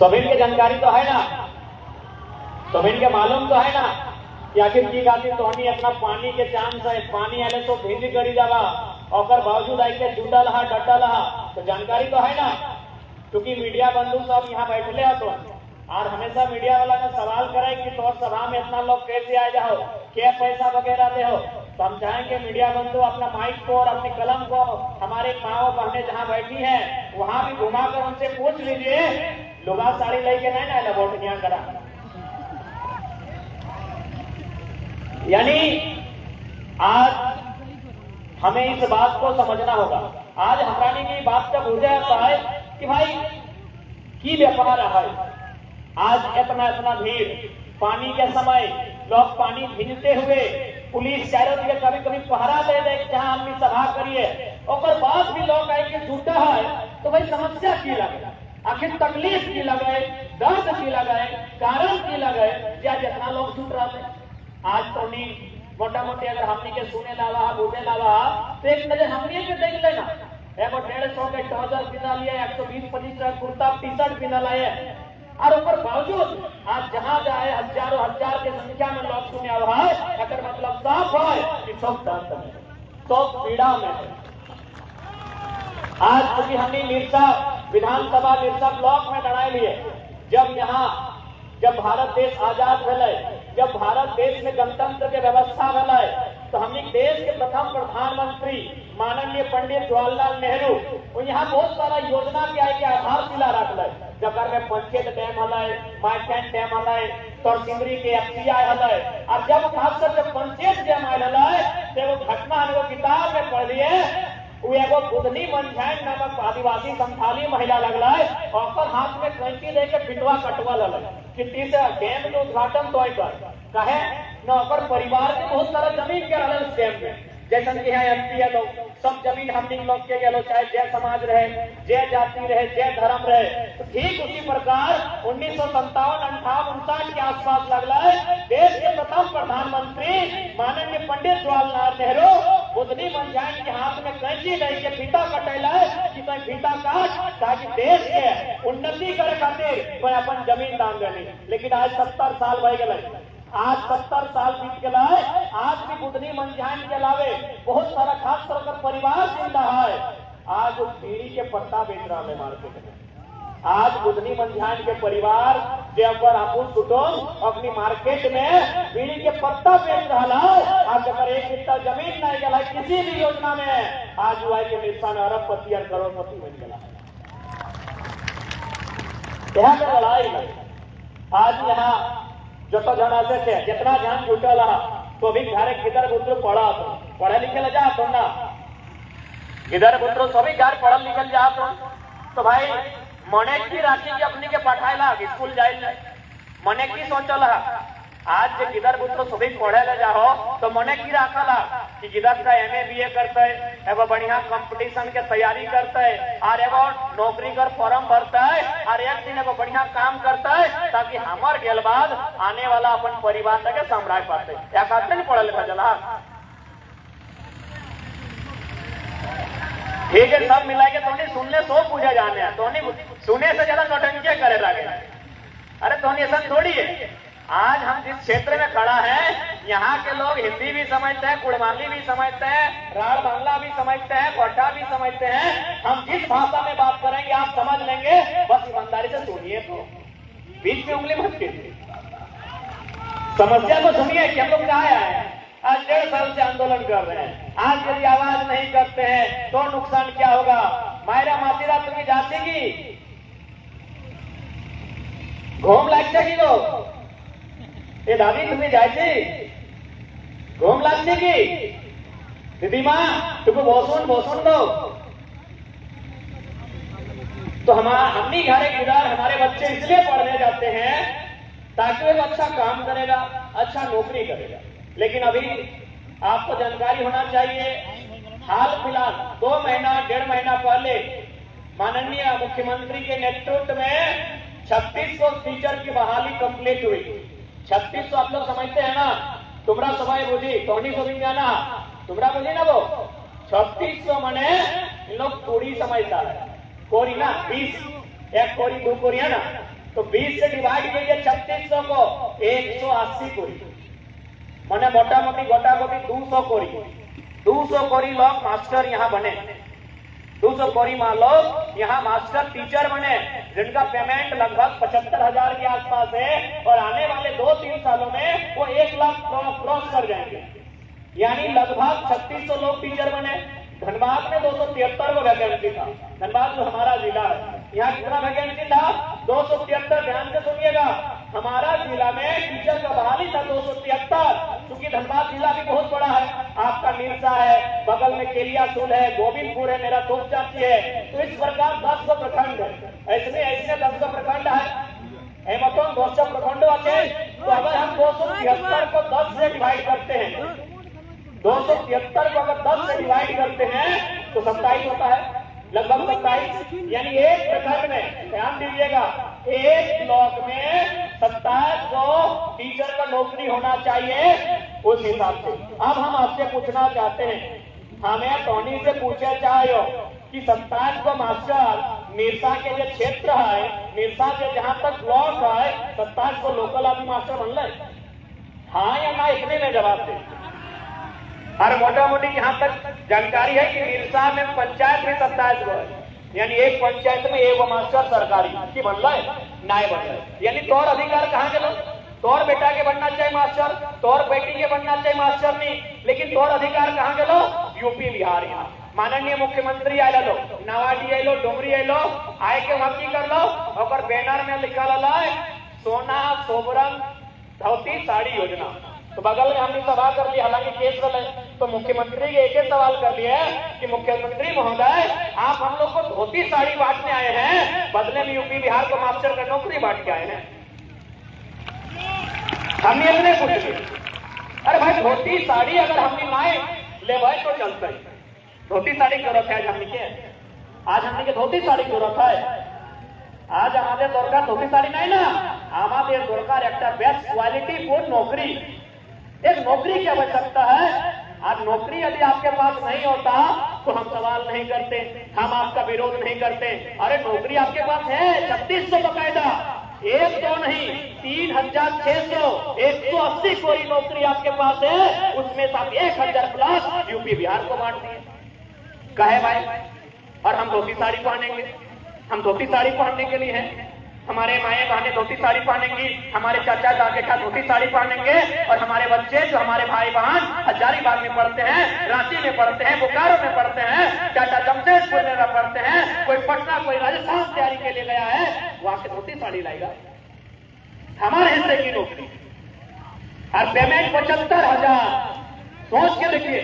सभी के जानकारी तो है ना, सभी के मालूम तो है ना कि आखिर की गाती तो हमी अपना पानी के चांस है, पानी आने तो भिंज करी जावा और बावजूद आई के जुटल हा डटल हा, तो जानकारी तो है ना। क्योंकि मीडिया बंधु सब यहाँ बैठले हो तो और हमेशा मीडिया वाला ने सवाल करे कि तो सभा में इतना लोग कैसे आ जाओ, क्या पैसा वगैरह दे हो, तो हम चाहेंगे मीडिया बंधु अपना माइक को और अपनी कलम को हमारे माओ बहने जहाँ बैठी हैं वहां भी घुमाकर उनसे पूछ लीजिए, लुगा साड़ी लेके नहीं ना वोट यहाँ करा। यानी आज हमें इस बात को समझना होगा। आज हमारी की बात जब हो जाता है कि भाई की व्यापार है, आज इतना इतना भीड़, पानी के समय लोग पानी भिजते हुए पुलिस चारों दिए कभी कभी पहरा दे दे जहां आदमी सभा करिए और बाद भी लोग आए के झूठा है, तो भाई समस्या की लगे, आखिर तकलीफ की लगे, दर्द की लगे, कारण की लगे, या जितना लोग झूठ रहे। आज तो नहीं मोटा मोटी अगर हमने के सुने लावा बुझे लावा तो एक नजर हमने के देख लेना, एगो 150 के ट्राउजर पिना लिए, 120-25 कुर्ता टी शर्ट पिना लाए और ऊपर बावजूद आज जहां जाए हजारों हजार के संख्या में लोग सुने हुआ है, अगर मतलब साफ है कि सब दर्द में, सब पीड़ा में है। आज क्योंकि हमने मिर्जा विधानसभा मिर्जा ब्लॉक में लड़ाई लिए, जब भारत देश आजाद भले, जब भारत देश में गणतंत्र के व्यवस्था भले, तो हमने देश के प्रथम प्रधानमंत्री माननीय पंडित जवाहरलाल नेहरू और यहाँ बहुत सारा योजना के आए के आधारशिला रखल, जकर में पंचायत डैम हल, माइथेन डैम हल, तोरसिंगरी के FCI हल, और जब खासकर जब पंचायत डैम आयल तो वो घटना हम किताब में पढ़ लिए, वो एगो बुधनी मंझाइन नामक आदिवासी संथाली महिला लगल और हाथ में कैंची लेके पिटवा कटवा लल कि डैम के उद्घाटन तो कहे न ओकर परिवार के बहुत सारा जमीन के रहल डैम में, जैसन कि यहाँ MP लोग सब जमीन हमने लोग के गेलो, चाहे जय समाज रहे, जय जाति रहे, जय धर्म रहे, तो ठीक उसी प्रकार 1957-58-59 के आसपास लगला है देश के प्रथम प्रधानमंत्री माननीय पंडित जवाहरलाल नेहरू बुधनी मंझाइन के हाथ में कैंची लेके फीता कटेला कि तो फीता काट ताकि देश के उन्नति करे खातिर मैं अपन जमीन दान देनी। लेकिन आज 70 साल भय गए, आज 70 साल बीत गया है, आज भी बुधनी मंझाइन के अलावे बहुत सारा खास कर परिवार जिंदा है, आज उस पीढ़ी के पत्ता बेच रहा है मार्केट में। आज बुधनी मंझाइन के परिवार जब आपू कुटुंब अपनी मार्केट में पीढ़ी के पत्ता बेच रहा है, आज अगर एक हिस्सा जमीन नहीं गया किसी भी योजना में, आज हुआ के निशान अरबपति और करोड़पति बन गया है। यहाँ पे लड़ाई आज यहाँ जो तो जना से थे जितना ध्यान जुटल तो भी घर गिदर बुद्र पढ़े लिखे जा तो ना गिदर बुद्रो सभी घर पढ़ल लिखल जा तो भाई मने की राशि की अपनी के पठाएला स्कूल जाए मने की सोचल आज जे गिदर बुद्रो सभी पढ़े ले जाओ तो मने की रखल कि गिदर का MA BA करते एगो बढ़िया कंपटीशन के तैयारी करते और एगो नौकरी कर फॉर्म भरता है और एक दिन एगो बढ़िया काम करता है ताकि हमार गेल बाद आने वाला अपन परिवार तक संभाल पाते। या कहते नहीं पढ़ा लिखा चला ठीक है, सब मिला के तो सुनने सो पूछे जाने हैं, तो सुने से ज्यादा नौटंकी करे लगे। अरे तो ऐसा थोड़ी है, आज हम जिस क्षेत्र में खड़ा है यहाँ के लोग हिंदी भी समझते हैं, कुड़माली भी समझते हैं, राड़ बांग्ला भी समझते हैं, कोटा भी समझते हैं। हम जिस भाषा में बात करेंगे आप समझ लेंगे, बस ईमानदारी से सुनिए, तो बीच में उंगली मत कीजिए, समस्या को सुनिए कि हम लोग कहाँ आए हैं। आज 1.5 साल से आंदोलन कर रहे हैं, आज यदि आवाज नहीं करते हैं तो नुकसान क्या होगा। मायरा मातीरा तुम्हें जाती की घूम लागते की लोग ये दादी तुम्हें जायची घूम लागते की दीदी माँ तुमको बोसून दो, तो हमनी घरे किधर हमारे बच्चे इसलिए पढ़ने जाते हैं ताकि वो अच्छा काम करेगा, अच्छा नौकरी करेगा। लेकिन अभी आपको जानकारी होना चाहिए, हाल फिलहाल 2 महीना 1.5 महीना पहले माननीय मुख्यमंत्री के नेतृत्व में 3600 टीचर की बहाली कंप्लीट हुई। 3600 आप लोग समझते हैं ना, तुमरा सवाई बुझी टोनी को भी जाना तुमरा बुझी ना, वो 3600 मने इन लोग कोड़ी समझता है, कोरी ना 20 एक कोरी 2 कोरी है ना, तो 20 से डिवाइड कीजिए 3600 को, 180 कोरी मैंने मोटा मोटी गोटा गोटी 200 कोरी लोग मास्टर यहाँ बने, 200 कोरी लोग यहाँ मास्टर टीचर बने, जिनका पेमेंट लगभग 75,000 के आसपास है और आने वाले 2-3 सालों में वो 1 लाख क्रॉस कर जाएंगे। यानी लगभग 3600 लोग टीचर बने। धनबाद में 273 को वैकेंसी था। धनबाद जो हमारा जिला है, यहाँ कितना वैकेंसी था? 273। ध्यान से सुनिएगा, हमारा जिला में टीचर का बहाली था 273। क्योंकि धनबाद जिला भी बहुत बड़ा है, आपका मिर्जा है, बगल में केलियासुल है, गोविंदपुर है, मेरा तोपचाची है, तो इस प्रकार 10 प्रखंड है, ऐसे 10 प्रखंड है। हेमतोन 200 प्रखंड आते, तो अगर हम 273 को 10 से डिवाइड करते हैं, 273 को अगर 10 से डिवाइड करते हैं तो 27 होता है, लगभग 27। यानी एक प्रखंड में, ध्यान दीजिएगा, एक ब्लॉक में 2700 टीचर का नौकरी होना चाहिए उस हिसाब से। अब हम आपसे पूछना चाहते हैं, हमें टोनी से पूछे चाहे कि 2700 मास्टर मिर्सा के जो क्षेत्र है, मिर्सा के जहां तक ब्लॉक है, 2700 लोकल आदमी मास्टर बन रहे, हाँ या ना? इतने में जवाब दे। और मोटा मोटी यहाँ तक जानकारी है कि मिर्सा में पंचायत में 27 गो है, यानी एक पंचायत में एक मास्टर सरकारी की बन रहा है, नाय बन रहा है। यानी तोर अधिकार कहाँ चलो? तोर बेटा के बनना चाहिए मास्टर, तोर बेटी के बनना चाहिए मास्टर नहीं, लेकिन तोर अधिकार कहाँ चलो? यूपी बिहार। यहाँ माननीय मुख्यमंत्री आए लो, नवाडी आए लो, डोमरी आए लो, आए के वहाँ की कर लो, और बैनर में लिखा ला सोना सोबरन धोती साड़ी योजना। तो बगल में हमने सभा कर लिया, हालांकि केस रहे, तो मुख्यमंत्री के एक सवाल कर लिया कि मुख्यमंत्री महोदय, आप हम लोग को धोती साड़ी बांटने आए हैं, बदले में यूपी बिहार को मास्टर का नौकरी बांट के आए हैं। हमने अपने पूछ लिया, अरे भाई धोती साड़ी अगर हमने लाए ले भाई तो चलता है, धोती साड़ी क्यों रखा है? हमने के आज हमने के धोती साड़ी क्यों रखा है? आज हमारे दरकार धोती साड़ी नहीं ना, हमारे दरकार एक बेस्ट क्वालिटी फुल नौकरी। एक नौकरी की आवश्यकता है। आज नौकरी यदि आपके पास नहीं होता तो हम सवाल नहीं करते, हम आपका विरोध नहीं करते। अरे नौकरी आपके पास है 3600 बकायदा, एक तो नहीं 3600, 180 कोई नौकरी आपके पास है, उसमें से आप 1000 प्लस यूपी बिहार को बांट दिए। कहे भाई, और हम धोती साड़ी पहनेंगे, हम धोती साड़ी पहनने के लिए हैं, हमारे माए बहनें धोती साड़ी पहनेंगी, हमारे चाचा दादा धोती साड़ी पहनेंगे, और हमारे बच्चे जो हमारे भाई बहन हजारीबाग में पढ़ते हैं, रांची में पढ़ते हैं, बोकारो में पढ़ते हैं, चाचा जमशेदपुर में पढ़ते हैं, कोई पटना कोई राजस्थान तैयारी के लिए गया है, वहां से धोती साड़ी लाएगा। हमारे हिस्से की नौकरी और पेमेंट 75,000। सोच के देखिए,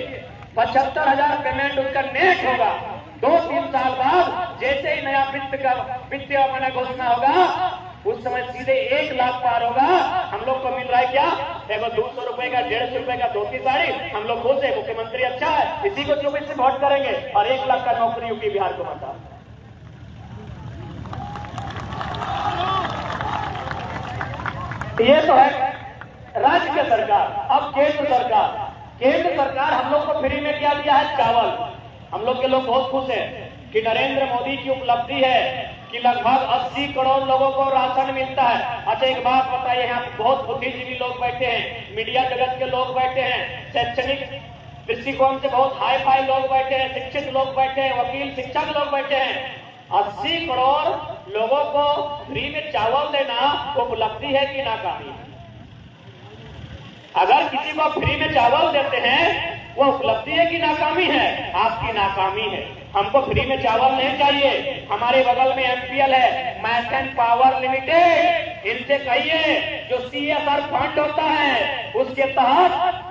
75,000 पेमेंट उसका नेट होगा। 2-3 साल बाद जैसे ही नया वित्तीय मैंने घोषणा होगा, उस समय सीधे 1 लाख पार होगा। हम लोग को मिल रहा है क्या? देखो 200 रुपए का, 150 रुपए का धोती साड़ी, हम लोग खुश है, मुख्यमंत्री अच्छा है, इसी को 24 से वोट करेंगे, और 1 लाख का नौकरी यूपी बिहार को बता। ये तो है राज्य की सरकार। अब केंद्र सरकार हम लोग को फ्री में क्या दिया है? चावल। हम लोग के लोग बहुत खुश हैं कि नरेंद्र मोदी की उपलब्धि है कि लगभग 80 करोड़ लोगों को राशन मिलता है। अच्छा एक बात बताइए, यहाँ बहुत बुद्धिजीवी लोग बैठे हैं, मीडिया जगत के लोग बैठे हैं, शैक्षणिक दृष्टिकोण से बहुत हाई फाई लोग बैठे हैं, शिक्षित लोग बैठे हैं, वकील शिक्षक लोग बैठे हैं। 80 करोड़ लोगों को फ्री में चावल देना उपलब्धि है कि नाकामी है? अगर किसी को फ्री में चावल देते हैं वो उपलब्धि है कि नाकामी है? आपकी नाकामी है। हमको फ्री में चावल नहीं चाहिए। हमारे बगल में एमपीएल है, मैसन पावर लिमिटेड, इनसे कहिए जो CSR फंड होता है उसके तहत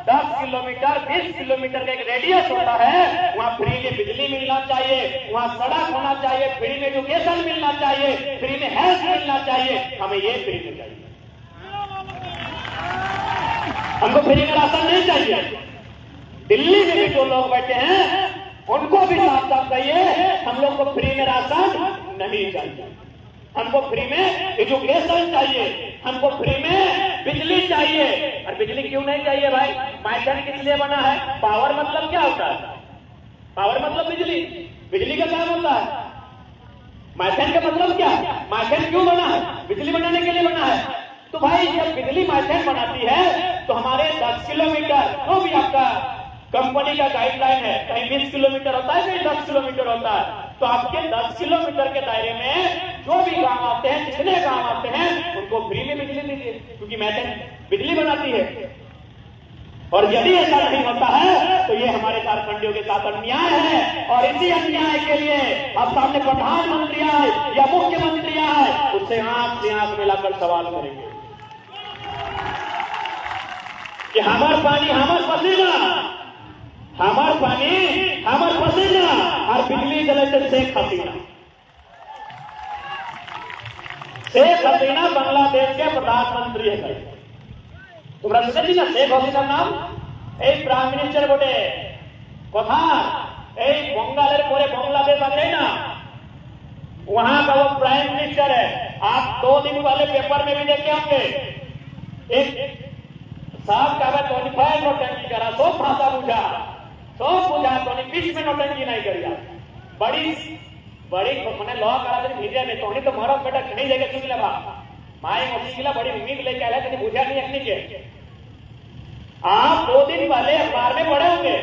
10 किलोमीटर 20 किलोमीटर का एक रेडियस होता है, वहाँ फ्री में बिजली मिलना चाहिए, वहाँ सड़क होना चाहिए, फ्री में एजुकेशन मिलना चाहिए, फ्री में हेल्थ मिलना चाहिए। हमें ये फ्री में चाहिए, हमको फ्री में राशन नहीं चाहिए। दिल्ली में भी जो लोग बैठे हैं उनको भी साफ साफ कहिए, हम लोग को फ्री में राशन नहीं चाहिए, हमको फ्री में एजुकेशन चाहिए, हमको फ्री में बिजली चाहिए। और बिजली क्यों नहीं चाहिए भाई? मैसन किस लिए बना है? पावर मतलब क्या होता है? पावर मतलब बिजली, बिजली का काम होता है। मैसन का मतलब क्या है? मैसन क्यों बना है? बिजली बिजली बनाने के लिए बना है। तो भाई जब बिजली माइथेन बनाती है तो हमारे 10 किलोमीटर, वो भी आपका कंपनी का गाइडलाइन है, कहीं 20 किलोमीटर होता है, कहीं 10 किलोमीटर होता है। तो आपके 10 किलोमीटर के दायरे में जो भी गांव आते हैं, जितने गांव आते हैं, उनको फ्री में बिजली दीजिए, क्योंकि मैथेन बिजली बनाती है। और यदि ऐसा नहीं होता है तो ये हमारे झारखंडियों के साथ अन्याय है, और इसी अन्याय के लिए अब सामने प्रधानमंत्री आए या मुख्यमंत्री आए, उससे आंख से आंख मिलाकर सवाल करेंगे कि हमार पानी हमार पसीना, हमार पानी हमार पसीना, और बिजली जले से शेख हसीना। शेख हसीना बांग्लादेश के प्रधानमंत्री है। তোমরা শুনেছি না শেখ হাসিনার নাম? এই প্রাইম মিনিস্টার বটে কথা, এই बंगाल পরে बांग्लादेश আছে ना, वहां का वो प्राइम मिनिस्टर है। आप 2 दिन पहले पेपर में भी देखे होंगे, एक साहब का नोटिफाइड नोटंकी करा, सब भाषा बुझा, सब बुझा, तो बीच में नोटंकी नहीं करिया। बड़ी बड़ी मैंने लॉ करा भेजे में तो मारो बेटा कहीं जगह सुन ले माए मोदी बड़ी उम्मीद लेके आया, कहीं बुझा नहीं अपनी के। आप 2 दिन पहले अखबार में पढ़े होंगे,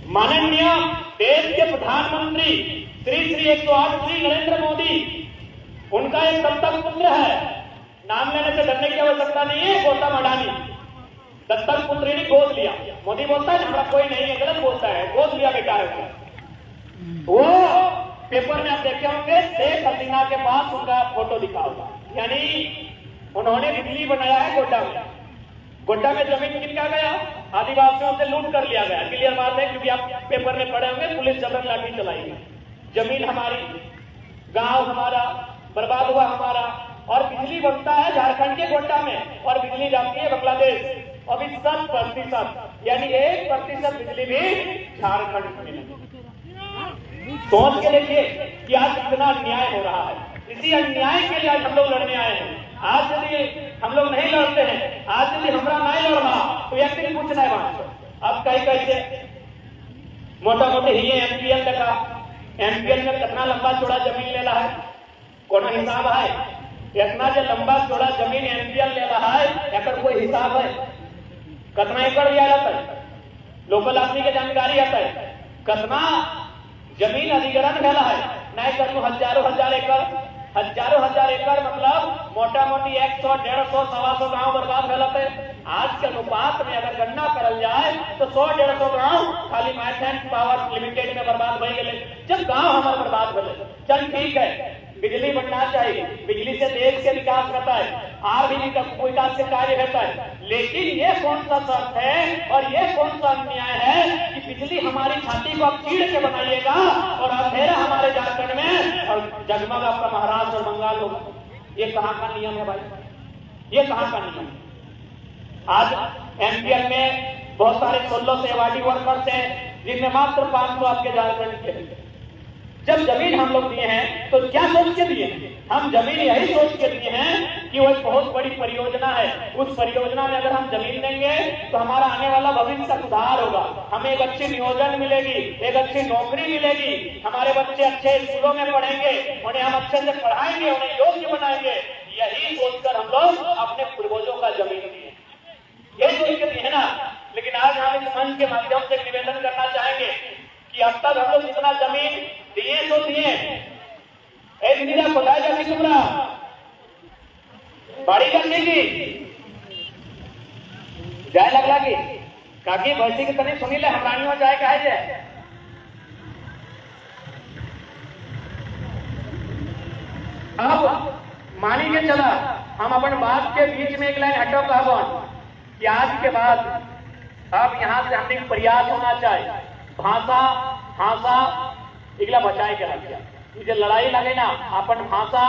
माननीय देश के प्रधानमंत्री श्री 108 श्री नरेंद्र मोदी, उनका एक दत्तक पुत्र है, नाम लेने से डरने की आवश्यकता नहीं है, गौतम अडानी। दत्तक पुत्री ने गोद लिया। मोदी बोलता है हमारा कोई नहीं है, गलत बोलता है, गोद लिया बेटा है। वो पेपर में आप देखे होंगे, शेख हसीना के पास उनका फोटो दिखा होगा, यानी उन्होंने बिजली बनाया है गोड्डा में। गोड्डा में जमीन किनका गया? आदिवासियों से लूट कर लिया गया। क्लियर बात है, क्योंकि आप पेपर में पढ़े होंगे, पुलिस जबरन लाठी चलाई गई। जमीन हमारी, गांव हमारा, बर्बाद हुआ हमारा, और बिजली बनता है झारखंड के गोड्डा में, और बिजली जाती है बांग्लादेश। अभी 7% यानी 1% बिजली भी झारखंड में नहीं। सोच के देखिए कि आज कितना अन्याय हो रहा है। इसी अन्याय के लिए आज हम लोग लड़ने आए हैं। आज यदि हम लोग नहीं लड़ते हैं, आज यदि हमारा नहीं लड़ रहा, तो एक दिन पूछना है वहां। अब कहीं कैसे मोटा मोटी ही एमपीएल देखा, एमपीएल में कितना लंबा चौड़ा जमीन ले रहा है, कौन हिसाब है? इतना जो लंबा चौड़ा जमीन एमपीएल ले रहा है, एक कोई हिसाब है? कितना एकड़ लिया जाता है? लोकल आदमी की जानकारी आता है कितना जमीन अधिग्रहण भेला है? नहीं करूँ हजारों हजार एकड़, हजारों हजार एकड़ मतलब मोटा मोटी 100, 150, 125 गांव बर्बाद भेलते। आज के अनुपात में अगर गणना करल जाए तो 100-150 गांव खाली मैथेन पावर लिमिटेड में बर्बाद हो गए। जब गांव हमारे बर्बाद हो गए, चल ठीक है, बिजली बनना चाहिए, बिजली से देश के विकास रहता है, आर्थिक विकास के कार्य रहता है, लेकिन ये कौन सा शर्त है और ये कौन सा अन्याय है कि बिजली हमारी छाती को आप चीड़ के बनाइएगा और अंधेरा हमारे झारखंड में और जगमग आपका महाराष्ट्र और बंगाल होगा? ये कहां का नियम है भाई? ये कहां का नियम? आज एमपीएल में बहुत सारे 16 से अवार्डी वर्कर्स हैं, जिनमें मात्र 500 आपके झारखंड के। जब जमीन हम लोग दिए हैं तो क्या सोच के दिए हैं? हम जमीन यही सोच के दिए हैं कि वो एक बहुत बड़ी परियोजना है, उस परियोजना में अगर हम जमीन देंगे तो हमारा आने वाला भविष्य का सुधार होगा, हमें एक अच्छी नियोजन मिलेगी, एक अच्छी नौकरी मिलेगी, हमारे बच्चे अच्छे स्कूलों में पढ़ेंगे, उन्हें हम अच्छे से पढ़ाएंगे, उन्हें योग्य बनाएंगे। यही सोचकर हम लोग अपने पूर्वजों का जमीन दिए, यही सोच के दिए है ना। लेकिन आज हम इस मंच के माध्यम से निवेदन करना चाहेंगे कि अब तक हम लोग जितना जमीन दिए तो दिए, एक नीरा खुदाई जाती तुमरा बड़ी करने की जाए लग लगी काकी भैंसी की तनी सुनी ले हमारी जाए कहे जाए। अब मानी के चला हम अपन बात के बीच में एक लाइन हटो कहबन कि आज के बाद अब यहाँ से हमने प्रयास होना चाहिए, भाषा भाषा इगला बचाए के रखिया। जो लड़ाई लगे ना अपन भाषा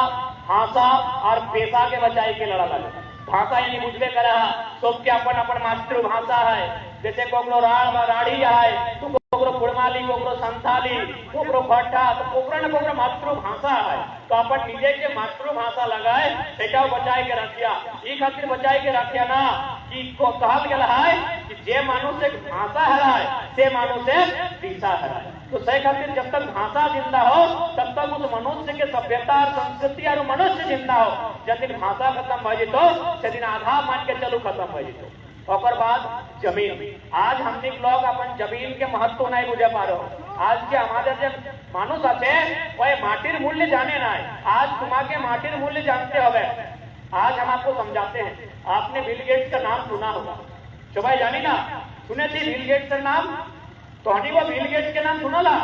भाषा और पेशा के बचाए के लड़ा लगे। भाषा यानी बुझबे करा सबके अपन अपन मातृभाषा है, जैसे कोकरो राड़ी है तो कोकरो कुड़माली, कोकरो संथाली, कोकरो भट्टा, तो कोकरो न कोकरो मातृभाषा है। तो अपन निजे के मातृभाषा लगाए सेटा बचाए के रखिया। ई खातिर बचाए के रखिया ना कि कहल गया है कि जे मानुष एक भाषा है से मानुष एक दिशा है। तो सही खातिर जब तक भाषा जिंदा हो तब तक उस मनुष्य के सभ्यता और संस्कृति और मनुष्य जिंदा हो। जब दिन भाषा खत्म हो जितो से दिन आधार मान के चलू खत्म हो जितो। और बाद जमीन, आज हमने लोग अपन जमीन के महत्व नहीं बुझे पा रहे। आज के हमारे जो मानुष आते वह माटिर मूल्य जाने ना है। आज तुम्हारे माटिर मूल्य जानते हो। आज हम आपको समझाते हैं। आपने बिल गेट्स का नाम सुना होगा, चुबाई जानी ना सुने थी बिल गेट्स का नाम? तो हनी वो बिल गेट्स के नाम सुनला?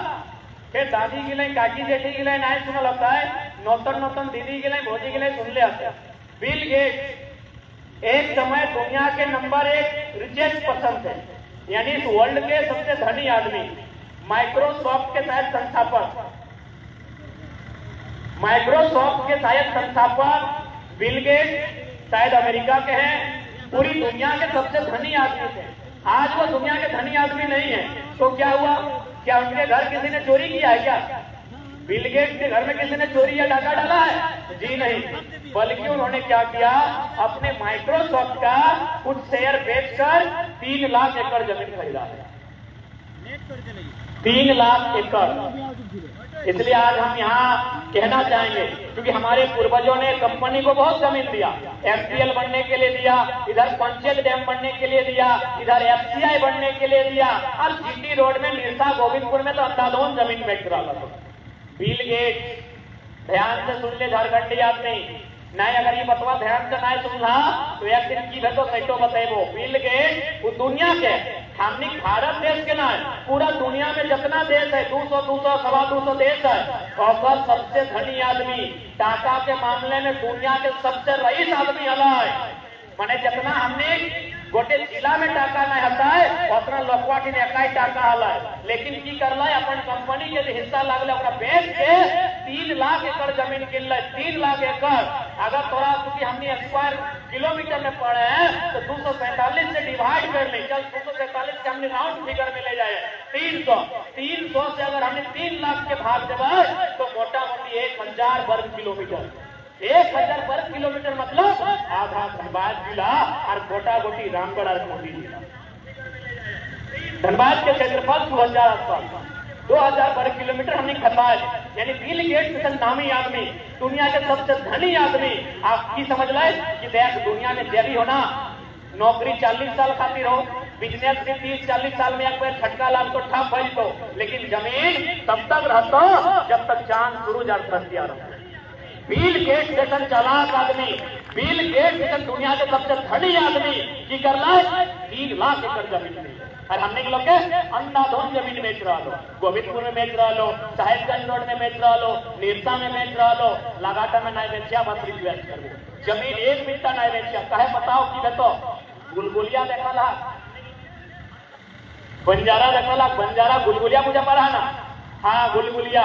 फिर दादी गिले, काकी जेठी गिले नहीं सुनल होता है, नौतन नौतन दीदी गिले, भौजी गिले सुन ले आते। बिल गेट्स एक समय दुनिया के नंबर 1 रिचेस्ट पर्सन थे, यानी इस वर्ल्ड के सबसे धनी आदमी। माइक्रोसॉफ्ट के शायद संस्थापक, माइक्रोसॉफ्ट के शायद संस्थापक बिल गेट्स शायद अमेरिका के हैं। पूरी दुनिया के सबसे धनी आदमी थे। आज वो दुनिया के धनी आदमी नहीं है, तो क्या हुआ? क्या उनके घर किसी ने चोरी किया है क्या? बिल गेट्स के घर में किसी ने चोरी या डाका डाला है? जी नहीं, बल्कि उन्होंने क्या किया, अपने माइक्रोसॉफ्ट का कुछ शेयर बेचकर 3 लाख एकड़ जमीन खरीदा है। 3 लाख एकड़। इसलिए आज हम यहाँ कहना चाहेंगे, क्योंकि हमारे पूर्वजों ने कंपनी को बहुत जमीन दिया, एफपीएल बनने के लिए दिया, इधर पंचेत डैम बनने के लिए दिया, इधर एफसीआई बनने के लिए दिया, और जीटी रोड में निरसा गोविंदपुर में तो अंधाधुंध जमीन बेच रहा था। बिल गेट्स, ध्यान से सुन ले झारखंडी आदमी, नहीं अगर ये बतवा ध्यान से नहीं सुनला तो एक दिन की तो सैटो बतेबो। बिल गेट्स वो दुनिया के, हमने भारत देश के ना, पूरा दुनिया में जितना देश है 200 सवा 200 देश है, और सबसे धनी आदमी, टाका के मामले में दुनिया के सबसे रईस आदमी हला है। माने जितना हमने गोटे जिला में टाका नहीं हता है उतना लोकवाटी ने इकाई टाका हला है। लेकिन की करला है, अपन कंपनी के हिस्सा लागले ओकरा बेच के 3 लाख एकड़ जमीन किन ले। 3 लाख एकड़ अगर थोड़ा, क्योंकि हमने स्क्वायर किलोमीटर में पढ़े हैं तो 245 से डिवाइड कर ले, चल 245 के हमने राउंड फिगर में ले जाए 300 से अगर हमने 3 लाख के भाग देवा तो मोटा मोटी 1000 वर्ग किलोमीटर। 1000 वर्ग किलोमीटर मतलब आधा धनबाद जिला और गोटा गोटी रामगढ़ और मोदी जिला। धनबाद के क्षेत्रफल 2000 वर्ग किलोमीटर हमने खपाए। यानी बिल गेट्स जैसे नामी आदमी, दुनिया के सबसे धनी आदमी, आप की समझ लाए कि देख दुनिया में जैवी होना, नौकरी 40 साल खातिर हो, बिजनेस भी 30-40 साल में एक बार झटका लाभ तो ठप भई तो, लेकिन जमीन तब तक रहता जब तक चांद सूरज और बतिया रहता। बिल गेट्स जैसा चालाक आदमी, बिल गेट्स जैसा दुनिया के सबसे धनी आदमी की कर ला 3 लाख एकड़ जमीन में, और हमने के लोग के अंधाधुंध जमीन बेच रहा लो, गोविंदपुर में बेच रहा लो, साहेबगंज रोड में बेच रहा लो, निरसा में बेच रहा लो, लगाटा में नहीं बेचा, बस रिक्वेस्ट कर जमीन 1 बिट्टा नहीं बेचा। कहे बताओ की बेतो गुलगुलिया देखा ला, बंजारा देखा ला, बंजारा गुलगुलिया मुझे पढ़ा ना? हाँ गुलगुलिया,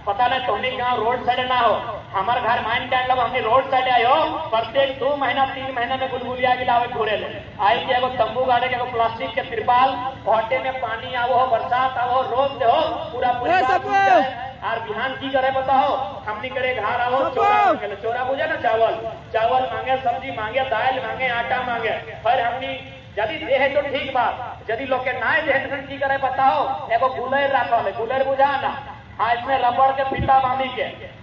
पता नहीं तुम्हें गाँव रोड साइड ना हो, हमारे घर माइन टाइम लग हमने रोड साइड आयो, प्रत्येक 2 महीना 3 महीना में गुलगुलिया गिलावे घूरे ले आई के एगो तंबू गाड़े के एगो प्लास्टिक के तिरपाल, घाटे में पानी आवो हो, बरसात आवो, रोक दे हो, पूरा और बिहान की करे बताओ, हमनी करे घर आओ चोरा मांगे, चोरा बुझे ना, चावल मांगे, सब्जी मांगे, दाल मांगे, आटा मांगे। फिर हमनी यदि दे है तो ठीक बात, यदि लोग के ना दे तो की करे बताओ, एगो गुलेर रखल है, गुलेर बुझा ना, हाँ इसमें रबड़ के फीता बांधी के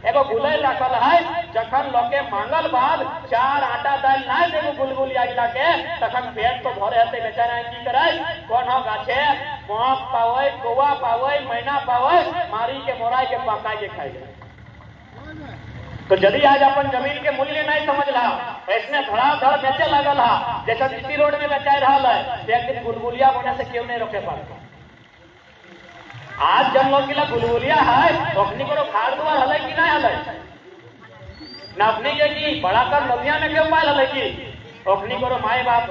एगो गुलेर रखल है, जखन लोग के मांगल बाद 4 आटा दाल ना देगो गुलगुलिया गिला के, तखन पेट तो भरे हते, बेचारा की करे कौन हो गाछे मौक पावे, कौवा पावे, मैना पावे, मारी के मोराई के पकाई के खाई। तो यदि आज अपन जमीन के मूल्य नहीं समझ रहा, इसने धड़ाधड़ बेचे लगल हा, जैसा जीटी रोड में बेचा रहा है, एक दिन गुलगुलिया बने से क्यों नहीं रोके पाते? आज जन लोग के गुलगुलिया है, अपनी को खाड़ दुआर हल कि नहीं हल न अपनी के की बड़ा कर नदिया में क्यों पाल हल की अपनी करो माए बाप,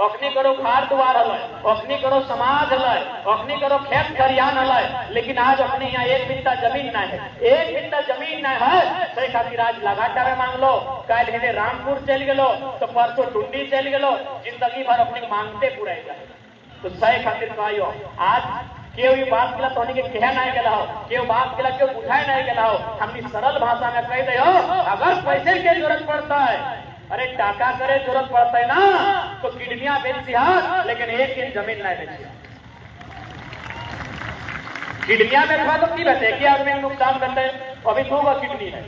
अखनी करो खाड़ दुआर हल, अखनी करो समाज हल, अखनी करो खेत खरियान हल, लेकिन आज अपने यहाँ 1 बिट्टा जमीन नहीं है, 1 बिट्टा जमीन नहीं है। सही खातिर आज लगाटा में मांग लो, कल हेने रामपुर चल गलो तो परसों टुंडी चल गलो, जिंदगी भर अपने मांगते पूरा जाए। तो सही खातिर कहियो आज केव ये बात के तो के कह नहीं गला हो, केव बात के क्यों बुझाए नहीं गला हो, हमनी सरल भाषा में कह दे हो, अगर पैसे की जरूरत पड़ता है, अरे टाका करे जरूरत पड़ता है ना तो किडनियां बेच दिया, लेकिन 1 दिन जमीन नहीं बेची। किडनिया बेचवा तो की बचे एक आदमी नुकसान करते अभी 2 किडनी है,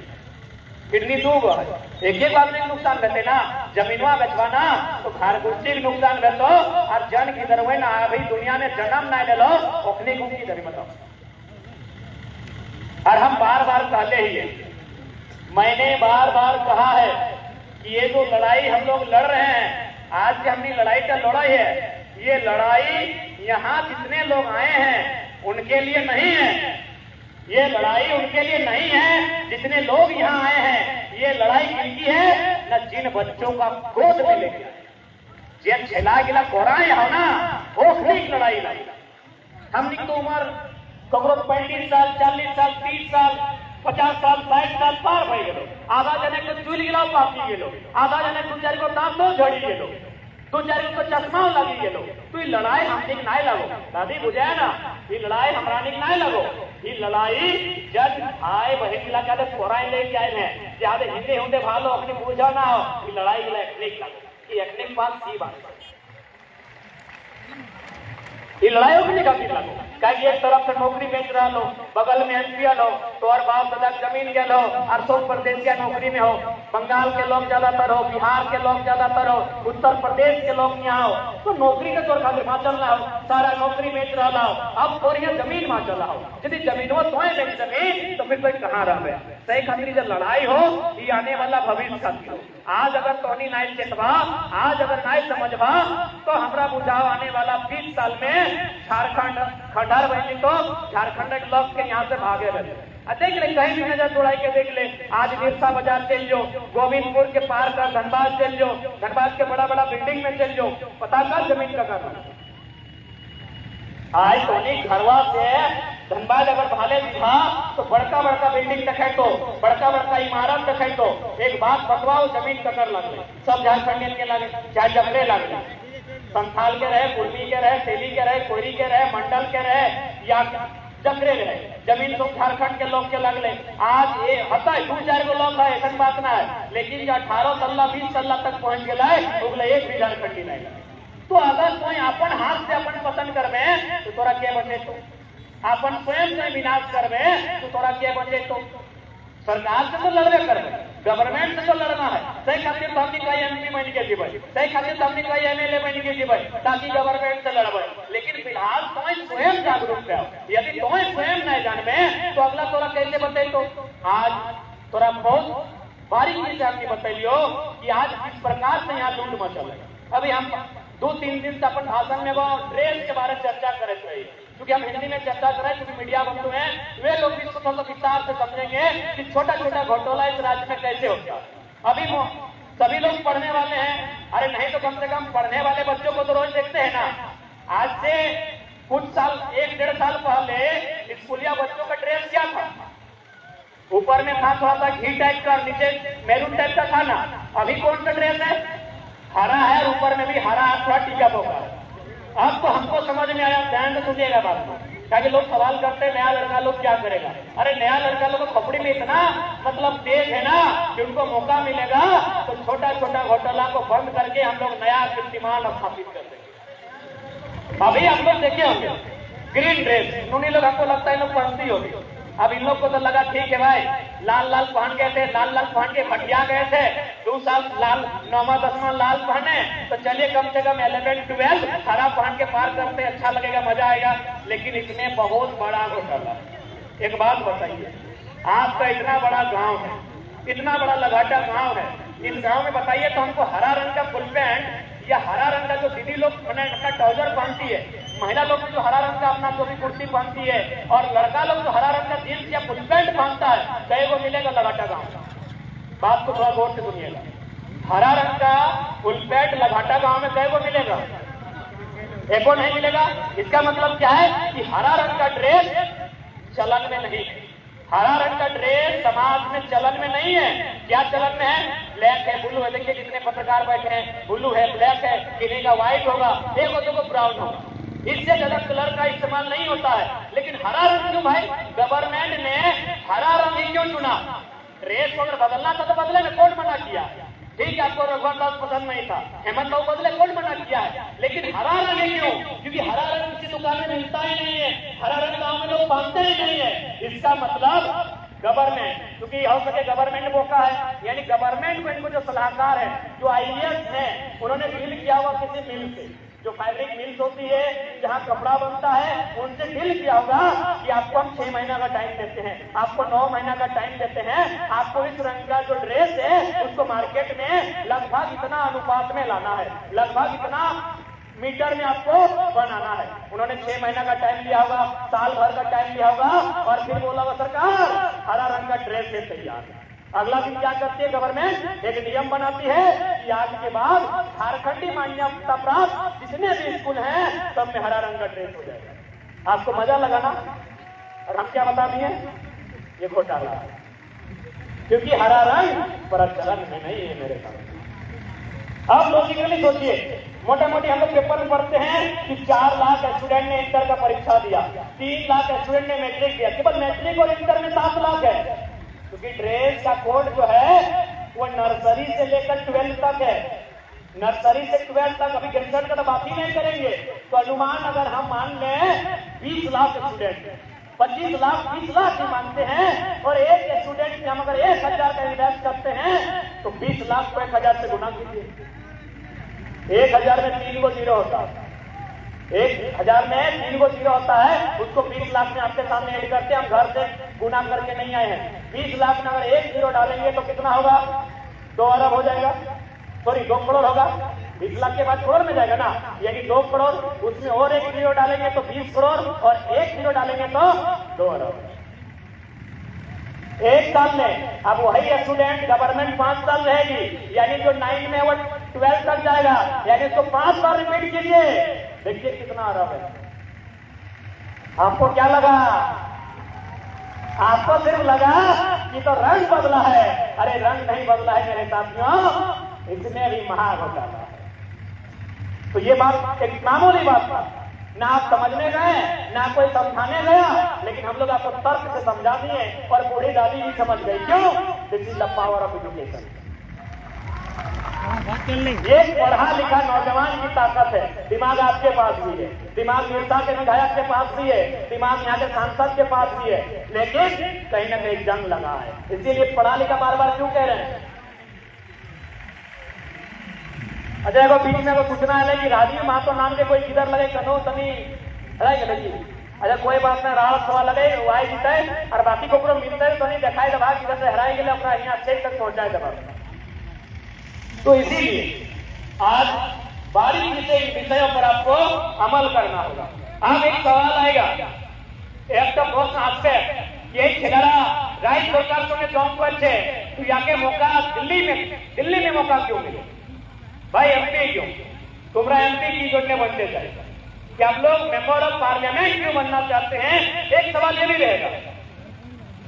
किडनी 2 है, एक आदमी नुकसान करते ना। जमीनवा बेचवाना तो घर गुस्सी नुकसान करते और जन की दर ना भाई दुनिया में जन्म ना ले लो ओखने को की दर बताओ। और हम बार बार कहते ही है, मैंने बार बार कहा है कि ये जो लड़ाई हम लोग लड़ रहे हैं, आज की हमने लड़ाई का लड़ाई है, ये लड़ाई यहाँ जितने लोग आए हैं उनके लिए नहीं है, ये लड़ाई उनके लिए नहीं है जितने लोग यहाँ आए हैं। ये लड़ाई किनकी है न जिन बच्चों का गोद में लेके जे छेला गिला कोराए हो ना ओखनी लड़ाई लाई। हमने तो उम्र कबरो 35 साल 40 साल 30 साल 50 साल 60 साल पार भई गेलो। आधा जने को चूल गिलाव पापी गेलो, आधा जने 2-4 को दाम दो झड़ी गेलो, 2-4 को चश्मा लगी गेलो। तो ये लड़ाई हमने नहीं लगो दादी बुझाए ना, ये लड़ाई हमारा नहीं लगो। ये लड़ाई जब आए बहन मिला के फोराई लेके आए हैं ज्यादा हिंदे होंगे भालो अपने पूछा ना हो। ये लड़ाई के लिए लगो कि एक बात की बात ये लड़ाई होगी का लगो कहीं एक तरफ से नौकरी बेच रहा लो, बगल में एमपीएल हो तो और बाप दादा जमीन के लो, अरसों प्रदेश के नौकरी में हो, बंगाल के लोग ज्यादातर हो, बिहार के लोग ज्यादातर हो, उत्तर प्रदेश के लोग यहाँ हो, तो नौकरी का तौर खातिर वहां चल रहा हो, सारा नौकरी बेच रहा हो। अब थोड़ी जमीन वहां चल रहा हो, यदि जमीन हो तो बेच जमीन तो फिर कोई कहाँ रहे। सही खातिर जब लड़ाई हो ये आने वाला भविष्य खातिर हो। आज अगर तोनी नाइल चेतवा, आज अगर नाइल समझवा तो हमरा बुझाओ आने वाला 20 साल में झारखंड खंडार बनी तो झारखंड के लोग के यहाँ से भागे रहे। देख ले कहीं भी नजर दौड़ाई के देख ले, आज बिरसा बाजार चल जो, गोविंदपुर के पार का धनबाद चल जो, धनबाद के बड़ा बड़ा बिल्डिंग में चल जो, पता का जमीन का करना। आज तोनी घरवा से धनबाद अगर भाले था तो बड़का बड़का बिल्डिंग देखे तो बड़का बड़का इमारत देखे तो एक बात बतवाओ जमीन ककर लगे सब झारखंडियन के लगे, चाहे जबरे लगे, संथाल के रहे, कुर्मी के रहे, तेली के रहे, कोयरी के रहे, मंडल के रहे या जबरे रहे, जमीन तो झारखंड के लोग के लगले। आज ये हता 2-4 को लोग है ऐसा बात ना है, लेकिन जो 18 तल्ला 20 तल्ला तक पहुंच गया उगले एक भी झारखंडी नहीं। तो अगर कोई अपन हाथ से अपन पसंद करवे तो तोरा क्या बचे, तो अपन स्वयं से विनाश करवे तो तोरा क्या बचे। तो सरकार से तो लड़वे करवे, गवर्नमेंट से तो लड़ना है। सही खातिर तो हमने कई एमपी बन के जीवे, सही खातिर तो हमने कई एमएलए बन के जीवे ताकि गवर्नमेंट से लड़वे। लेकिन फिलहाल तुम्हें स्वयं जागरूक रहो, यदि तुम्हें स्वयं नहीं जानवे तो अगला तोरा कैसे बते। तो आज तोरा बहुत बारीकी से हमने बतैलियो कि आज किस प्रकार से यहाँ लूट मचल है। अभी हम 2-3 दिन से अपन भाषण में वो ड्रेस के बारे में चर्चा कर रहे थे, क्योंकि हम हिंदी में चर्चा कर रहे हैं, क्योंकि मीडिया बंधु हैं वे लोग भी इसको थोड़ा विस्तार से समझेंगे कि छोटा छोटा घोटाला इस राज्य में कैसे होता है। अभी सभी लोग पढ़ने वाले हैं, अरे नहीं तो कम से कम पढ़ने वाले बच्चों को तो रोज देखते हैं ना। आज से कुछ साल 1-1.5 साल पहले स्कूलिया बच्चों का ड्रेस क्या था, ऊपर में था थोड़ा सा घी टाइप का, नीचे मैरून टाइप का था ना। अभी कौन सा ड्रेस है, हरा है, ऊपर में भी हरा थोड़ा टीका होगा। अब तो हमको समझ में आया, ध्यान से सुनिएगा बात को, ताकि लोग सवाल करते हैं नया लड़का लोग क्या करेगा। अरे नया लड़का लोग खोपड़ी में इतना मतलब तेज है ना कि उनको मौका मिलेगा तो छोटा छोटा घोटाला को बंद करके हम लोग नया कीर्तिमान स्थापित कर देंगे। अभी हम लोग देखे होंगे ग्रीन ड्रेस, उन्हीं लोग हमको लगता है लोग पहनती होगी। अब इन लोग को तो लगा ठीक है भाई, लाल लाल पहन गए थे, लाल लाल पहन के भटिया गए थे, 2 साल लाल 9वां 10वां लाल पहने तो चलिए कम से कम 11-12 हरा पहन के पार करते, अच्छा लगेगा, मजा आएगा। लेकिन इसमें बहुत बड़ा घोटाला। एक बात बताइए, आपका इतना बड़ा गांव है, इतना बड़ा लगाटा गांव है, इस गांव में बताइए तो हमको हरा रंग का फुल पैंट या हरा रंग का जो दीदी लोग अपना ट्राउजर पहनती है, महिला लोग जो हरा रंग का अपना टोपी कुर्ती पहनती है, और लड़का लोग जो हरा रंग का जींस या फुल पैंट पहनता है, कई को मिलेगा लगाटा गांव का। बात को थोड़ा गौर से सुनिएगा, हरा रंग का फुल पैंट लगाटा गांव में कई को मिलेगा, एक को नहीं मिलेगा। इसका मतलब क्या है कि हरा रंग का ड्रेस चलन में नहीं है, हरा रंग का ड्रेस समाज में चलन में नहीं है। क्या चलन में है, ब्लैक है, ब्लू है, देखिए कितने पत्रकार बैठे हैं, ब्लू है, ब्लैक है, किसी का व्हाइट होगा, एक होते को ब्राउन होगा, इससे ज्यादा कलर का इस्तेमाल नहीं होता है। लेकिन हरा रंग क्यों भाई, गवर्नमेंट ने हरा रंग ही क्यों चुना। ड्रेस अगर बदलना था तो बदले में कौन मना किया, ठीक है आपको रघुवर दास पसंद नहीं था, हेमंत बाबू बदले, कौन मना किया है। लेकिन हरा रंग है क्यों, क्योंकि हरा रंग किसी दुकान में मिलता ही नहीं है, हरा रंग गाँव में लोग मानते ही नहीं है। इसका मतलब गवर्नमेंट, क्योंकि हो सके गवर्नमेंट मौका है, यानी गवर्नमेंट को इनको जो सलाहकार है, जो आईएएस है, उन्होंने डील किया हुआ किसी मिल से, जो फैब्रिक मिल्स होती है जहाँ कपड़ा बनता है, उनसे डील किया होगा कि आपको हम 6 महीना का टाइम देते हैं, आपको 9 महीना का टाइम देते हैं, आपको इस रंग का जो ड्रेस है उसको मार्केट में लगभग इतना अनुपात में लाना है, लगभग इतना मीटर में आपको बनाना है। उन्होंने 6 महीना का टाइम लिया होगा, साल भर का टाइम लिया होगा, और फिर बोला होगा सरकार हरा रंग का ड्रेस है तैयार है। अगला दिन क्या करती है गवर्नमेंट, एक नियम बनाती है कि आज के बाद झारखंडी मान्यता प्राप्त जितने भी स्कूल हैं सब में हरा रंग का ड्रेस हो जाएगा। आपको मजा लगा ना? और हम क्या बता दिए, ये घोटाला है, क्योंकि हरा रंग प्रचलन में नहीं है मेरे साथ। अब लॉजिकली सोचिए, मोटे मोटे हम लोग पेपर में पढ़ते हैं कि 4 लाख स्टूडेंट ने इंटर का परीक्षा दिया, 3 लाख स्टूडेंट ने मैट्रिक दिया, केवल मैट्रिक और इंटर में 7 लाख है, क्योंकि ड्रेस का कोड जो है वो नर्सरी से लेकर 12th तक है। नर्सरी से 12th तक, अभी ग्रेजुएट का तो बात ही नहीं करेंगे। तो अनुमान अगर हम मान लें 20 लाख स्टूडेंट, 25 लाख 20 लाख ही मानते हैं, और एक स्टूडेंट हम अगर 1000 का इन्वेस्ट करते हैं तो 20 लाख को 1000 से गुना कीजिए। 1000 में 3 को 0 होता है, 1000 में 3 को 0 होता है, उसको 20 लाख में आपके सामने ऐड करते हैं। हम घर से गुना करके नहीं आए हैं। 20 लाख में अगर 1 0 डालेंगे तो कितना होगा, 2 अरब हो जाएगा, सॉरी 2 करोड़ होगा। 20 लाख के बाद करोड़ में जाएगा ना, यानी 2 करोड़, उसमें और 1 0 डालेंगे तो 20 करोड़, और 1 0 डालेंगे तो 2 अरब। एक साल में अब वही स्टूडेंट गवर्नमेंट 5 साल रहेगी, यानी जो 9 में वो 12 तक जाएगा, यानी इसको 5 बार रिपीट कीजिए, देखिए कितना अरब है। आपको क्या लगा? आपको सिर्फ लगा कि तो रंग बदला है। अरे रंग नहीं बदला है मेरे साथियों, इसमें भी महाघोटाला है। तो ये बात एक मामूली बात था, ना आप समझने गए ना कोई समझाने गया, लेकिन हम लोग आपको तर्क से समझा दिए और बूढ़ी दादी भी समझ गई। क्यों? This is the power of education. एक पढ़ा लिखा नौजवान की ताकत है, दिमाग आपके पास भी है, दिमाग मीरसा के विधायक के पास भी है, दिमाग यहाँ के सांसद के पास भी है, लेकिन कहीं ना कहीं जंग लगा है। इसीलिए पढ़ा लिखा बार बार क्यों कह रहे हैं? अच्छा को बीच में पूछना है कि राजीव महतो नाम के कोई किधर लगे कनो तनी लगी। अच्छा कोई बात नहीं, राहत सवाल लगे वाई जीता है और बाकी को पूरा मिलता है तो नहीं दिखाई दबा किधर से हराई गए अपना यहाँ स्टेज तक पहुंचाए दबा। तो इसीलिए आज बारीकी से इन विषयों पर आपको अमल करना होगा। अब एक सवाल आएगा, एक तो प्रश्न आपसे, ये खिलाड़ा राइट सरकार को जॉब को अच्छे तो याके मौका दिल्ली में मौका क्यों मिले? भाई एमपी क्यों? तुम्हारा एमपी की जोड़ने बनते जाएगा कि आप लोग मेंबर ऑफ पार्लियामेंट क्यों बनना चाहते हैं? एक सवाल ये भी रहेगा।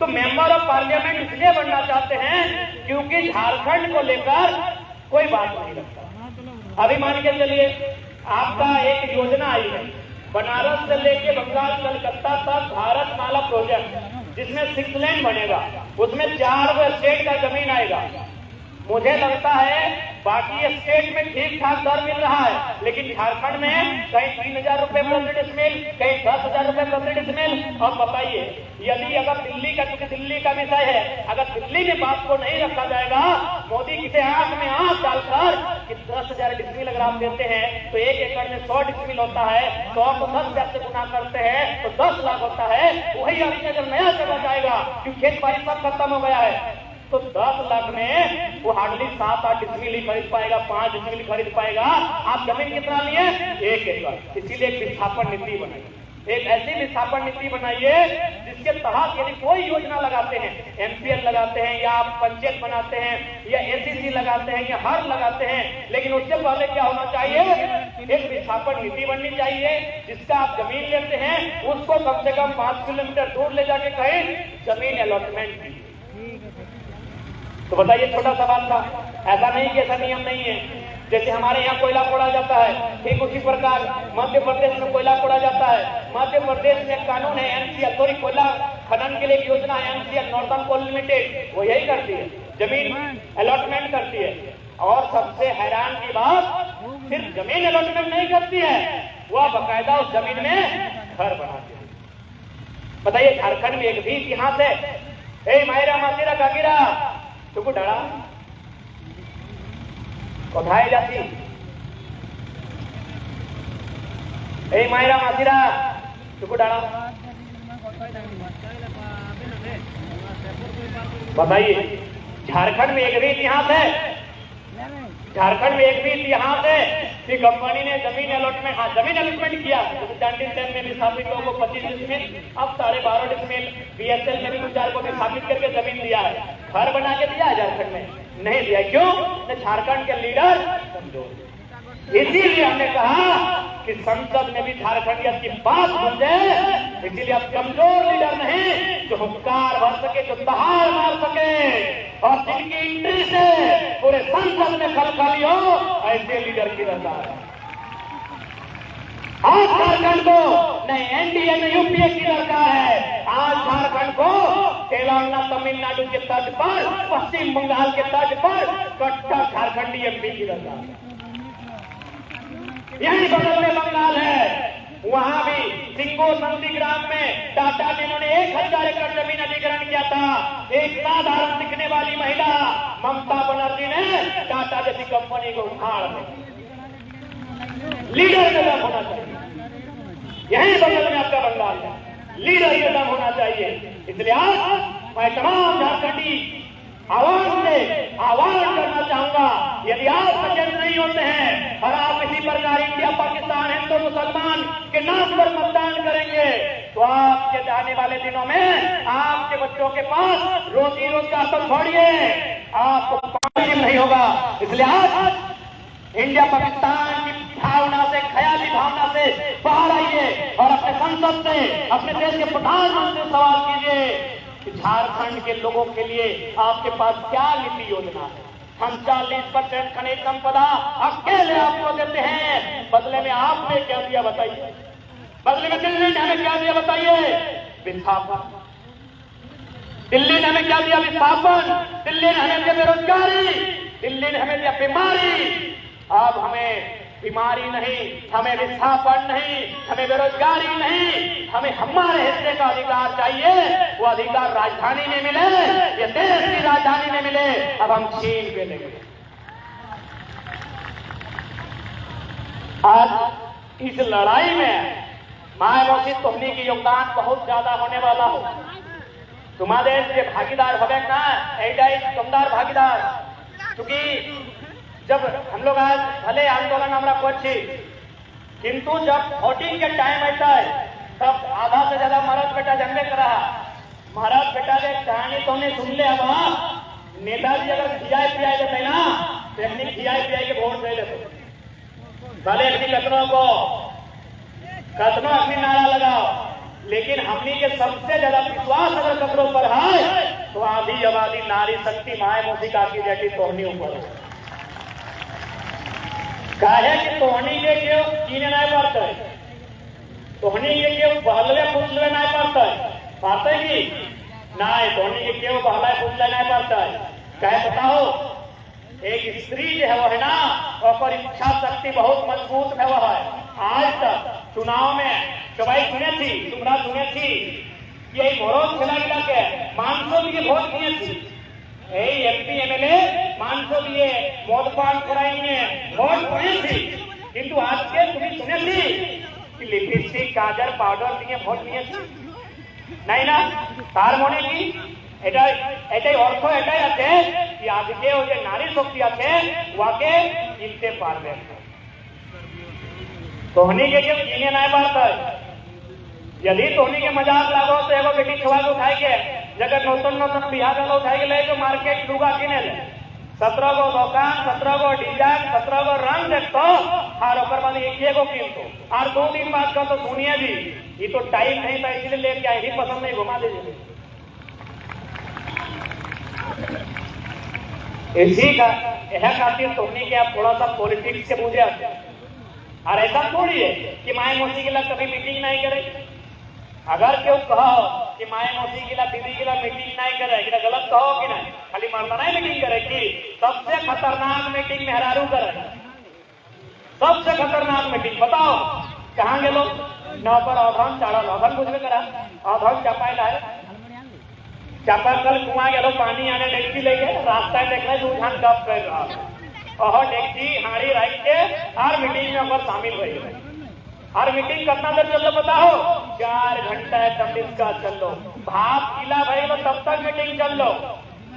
तो मेंबर ऑफ पार्लियामेंट इसलिए बनना चाहते हैं क्योंकि झारखंड को लेकर कोई बात नहीं रखता। अभी मान के चलिए आपका एक योजना आई है, बनारस से लेके बंगाल कलकत्ता तक भारत माला प्रोजेक्ट, जिसमें 6 लेन बनेगा, उसमें 4 स्टेट का जमीन आएगा। मुझे लगता है बाकी स्टेट में ठीक ठाक दर मिल रहा है, लेकिन झारखंड में कहीं 3000 रुपए प्रति डिसमिल, कहीं 10,000 रुपए प्रति डिसमिल। और बताइए, यदि अगर दिल्ली का, क्योंकि दिल्ली का विषय है, अगर दिल्ली में बात को नहीं रखा जाएगा, मोदी की आंख में आंख डालकर कि 10,000 डिसमिल अगर आप देते हैं तो 1 एकड़ में 100 डिसमिल होता है, 100 को 10,000 से गुना करते हैं तो 10 लाख होता है। वही अभी अगर नया चला जाएगा क्योंकि खेती बाड़ी सब खत्म हो गया है, तो 10 लाख में वो हार्डली 7-8 डिसमिल ही खरीद पाएगा, 5 डिसमिल खरीद पाएगा। आप जमीन कितना लिए? 1 एकड़। इसीलिए एक विस्थापन नीति बनाइए, एक ऐसी विस्थापन नीति बनाइए जिसके तहत यदि कोई योजना लगाते हैं, एमपीएल लगाते हैं या आप पंचायत बनाते हैं या एसीसी लगाते हैं या हर लगाते हैं, लेकिन उससे पहले क्या होना चाहिए? एक विस्थापन नीति बननी चाहिए जिसका आप जमीन लेते हैं उसको कम से कम 5 किलोमीटर दूर ले जाके कहीं जमीन अलॉटमेंट कीजिए। तो बताइए, छोटा सवाल था, ऐसा नहीं कि ऐसा नियम नहीं है। जैसे हमारे यहाँ कोयला पोड़ा जाता है, ठीक उसी प्रकार मध्य प्रदेश में कोयला पोड़ा जाता है। मध्य प्रदेश में कानून है एनसीएल, सॉरी कोयला खनन के लिए एक योजना है एनसीएल, नॉर्थर्न कोल लिमिटेड, वो यही करती है, जमीन अलॉटमेंट करती है। और सबसे हैरान की बात, सिर्फ जमीन अलॉटमेंट नहीं करती है, वह बाकायदा उस जमीन में घर बनाती है। बताइए झारखंड में एक भी इतिहास है? ए मायरा मासीरा काकीरा तुको डरा कोठाए जाती। ए मायरा मासीरा तुको डरा बताइए झारखंड में एक भी इतिहास है? झारखंड में एक भी इतिहास है कि कंपनी ने जमीन अलॉटमेंट, हाँ जमीन अलॉटमेंट किया। जैसे में भी स्थापित लोगों को 25 डिसमिल, अब 12.5 डिसमिल बीएसएल में भी 2-4 को भी स्थापित करके जमीन दिया है, घर बना के दिया है। झारखंड में नहीं दिया, क्यों? झारखंड के लीडर कमजोर। इसीलिए हमने कहा कि संसद में भी झारखंडियत की बात सुन जाए। इसीलिए अब कमजोर लीडर नहीं, जो हुंकार भर सके, जो दहाड़ मार सके और जिनकी एंट्री से पूरे संसद में खलबली हो, ऐसे लीडर की दरकार है। आज झारखंड को नहीं एनडीए में यूपीए की दरकार है। आज झारखंड को तेलंगाना तमिलनाडु के तर्ज पर, पश्चिम बंगाल के तर्ज पर कट्टर झारखंडी एमपी की दरकार है। यही बगल में बंगाल है, वहां भी सिंगो नंदीग्राम में टाटा ने उन्होंने 1000 एकड़ जमीन अधिग्रहण किया था। एक साधारण दिखने वाली महिला ममता बनर्जी ने टाटा जैसी कंपनी को उखाड़ दी। लीडर में दम होना चाहिए। यही बगल में आपका बंगाल है, लीडर में दम होना चाहिए। इसलिए आज मैं तमाम झारखंडी आवाज से आह्वान करना चाहूंगा, यदि आप सचेत नहीं होते हैं और आप इसी प्रकार इंडिया पाकिस्तान हिंदू मुसलमान के नाम पर मतदान करेंगे, तो आपके आने वाले दिनों में आपके बच्चों के पास रोजी रोजगार तो छोड़िए, आपको पानी नहीं होगा। इसलिए आज इंडिया पाकिस्तान की भावना से, ख्याली भावना से बाहर आइए और अपने संसद से, अपने देश के प्रधानमंत्री से सवाल कीजिए कि झारखंड के लोगों के लिए आपके पास क्या नीति योजना है। हम 40% खनिज संपदा अकेले आपको देते हैं, बदले में आपने क्या दिया बताइए? बदले में दिल्ली ने हमें क्या दिया बताइए? विस्थापन। दिल्ली ने हमें क्या दिया? विस्थापन। दिल्ली ने हमें दिया बेरोजगारी, दिल्ली ने हमें दिया बीमारी। अब हमें बीमारी नहीं, हमें विस्थापन नहीं, हमें बेरोजगारी नहीं, हमें हमारे हिस्से का अधिकार चाहिए। वो अधिकार राजधानी में मिले, ये देश की राजधानी में मिले। अब हम छीन के लेंगे। आज इस लड़ाई में मायावती तोहनी की योगदान बहुत ज्यादा होने वाला हो। तुम्हारे देश के भागीदार हो गए ना, ऐसा दमदार भागीदार। क्योंकि जब हम लोग आज भले आंदोलन हमारा कुछ, किंतु जब वोटिंग के टाइम आता है तब आधा से ज्यादा महाराज बेटा जन्मे कर रहा। महाराज बेटा ने कहानी तो हमने सुन ले। अब नेताजी अगर खियाए पियाए देते ना, तो अपनी खियाए पियाए के वोट दे देते। भले अपनी कतनों को कतनों अपनी नारा लगाओ, लेकिन हमनी के सबसे ज्यादा विश्वास अगर कतनों पर है तो आधी आबादी नारी शक्ति मायावती काकी जैसी तोहनी ऊपर है। काहे कि तोहनी के क्यों कीने नहीं पड़ता है, तोहनी के क्यों बहलवे फुसले नहीं पड़ता है, पाते कि नहीं तोहनी के क्यों बहलाए फुसले नहीं पड़ता है। कहे बताओ, एक स्त्री जो है वो है ना, और इच्छा शक्ति बहुत मजबूत है। वह है आज तक चुनाव में कभी सुने थी, तुमरा सुने थी कि यही भरोस खिला खिला के मानसों की वोट किए थी। एमपी एमएलए मानसो दिए, मोदपान कराएंगे वोट पड़े थी, किंतु आज के तुम्हें सुने थी कि लिपस्टिक काजल पाउडर दिए वोट दिए थी नहीं ना। तार मने की এটাই অর্থ এটাই আছে कि আজকে ওই যে নারী শক্তি আছে ওকে চিনতে পারবে। तोहनी के क्यों जीने नहीं पाता है। यदि तोहनी के मजाक लागो तो एगो बेटी छुआ को उठाई के जगह नौतन नौतन बिहार का उठाई के ले जो मार्केट डूगा किने ले 17 गो दुकान, 17 गो डिजाइन, 17 गो रंग देखो और ओकर बाद एक गो किनतो और 2 दिन बाद का तो सुनिए जी ये तो टाइम नहीं था इसलिए लेके आए, ही पसंद नहीं घुमा दीजिए। इसी का यह खातिर तोहनी के आप थोड़ा सा पॉलिटिक्स से मुझे और ऐसा थोड़ी है कि माए मौसी के लिए कभी मीटिंग नहीं करे। अगर क्यों कहो कि माए मौसी के लिए दीदी के लिए मीटिंग नहीं करे, गलत कहो कि नहीं, खाली मरना नहीं मीटिंग करे कि सबसे खतरनाक मीटिंग मेहरारू करे। सबसे खतरनाक मीटिंग बताओ कहाँ गए लोग? नौ पर अधन चढ़ल अधन बुझबे करा अधन चपाइल है चापाकल कुआं गेलो पानी आने डेक्ची लेके रास्ता देखले दू धान गप कर रहा ओह डेक्ची हाड़ी रख के हर मीटिंग में ओकर शामिल रही हर मीटिंग कितना देर चल पता हो 4 घंटा 26 का चल लो भाप किला भाई लो तब तक मीटिंग चल लो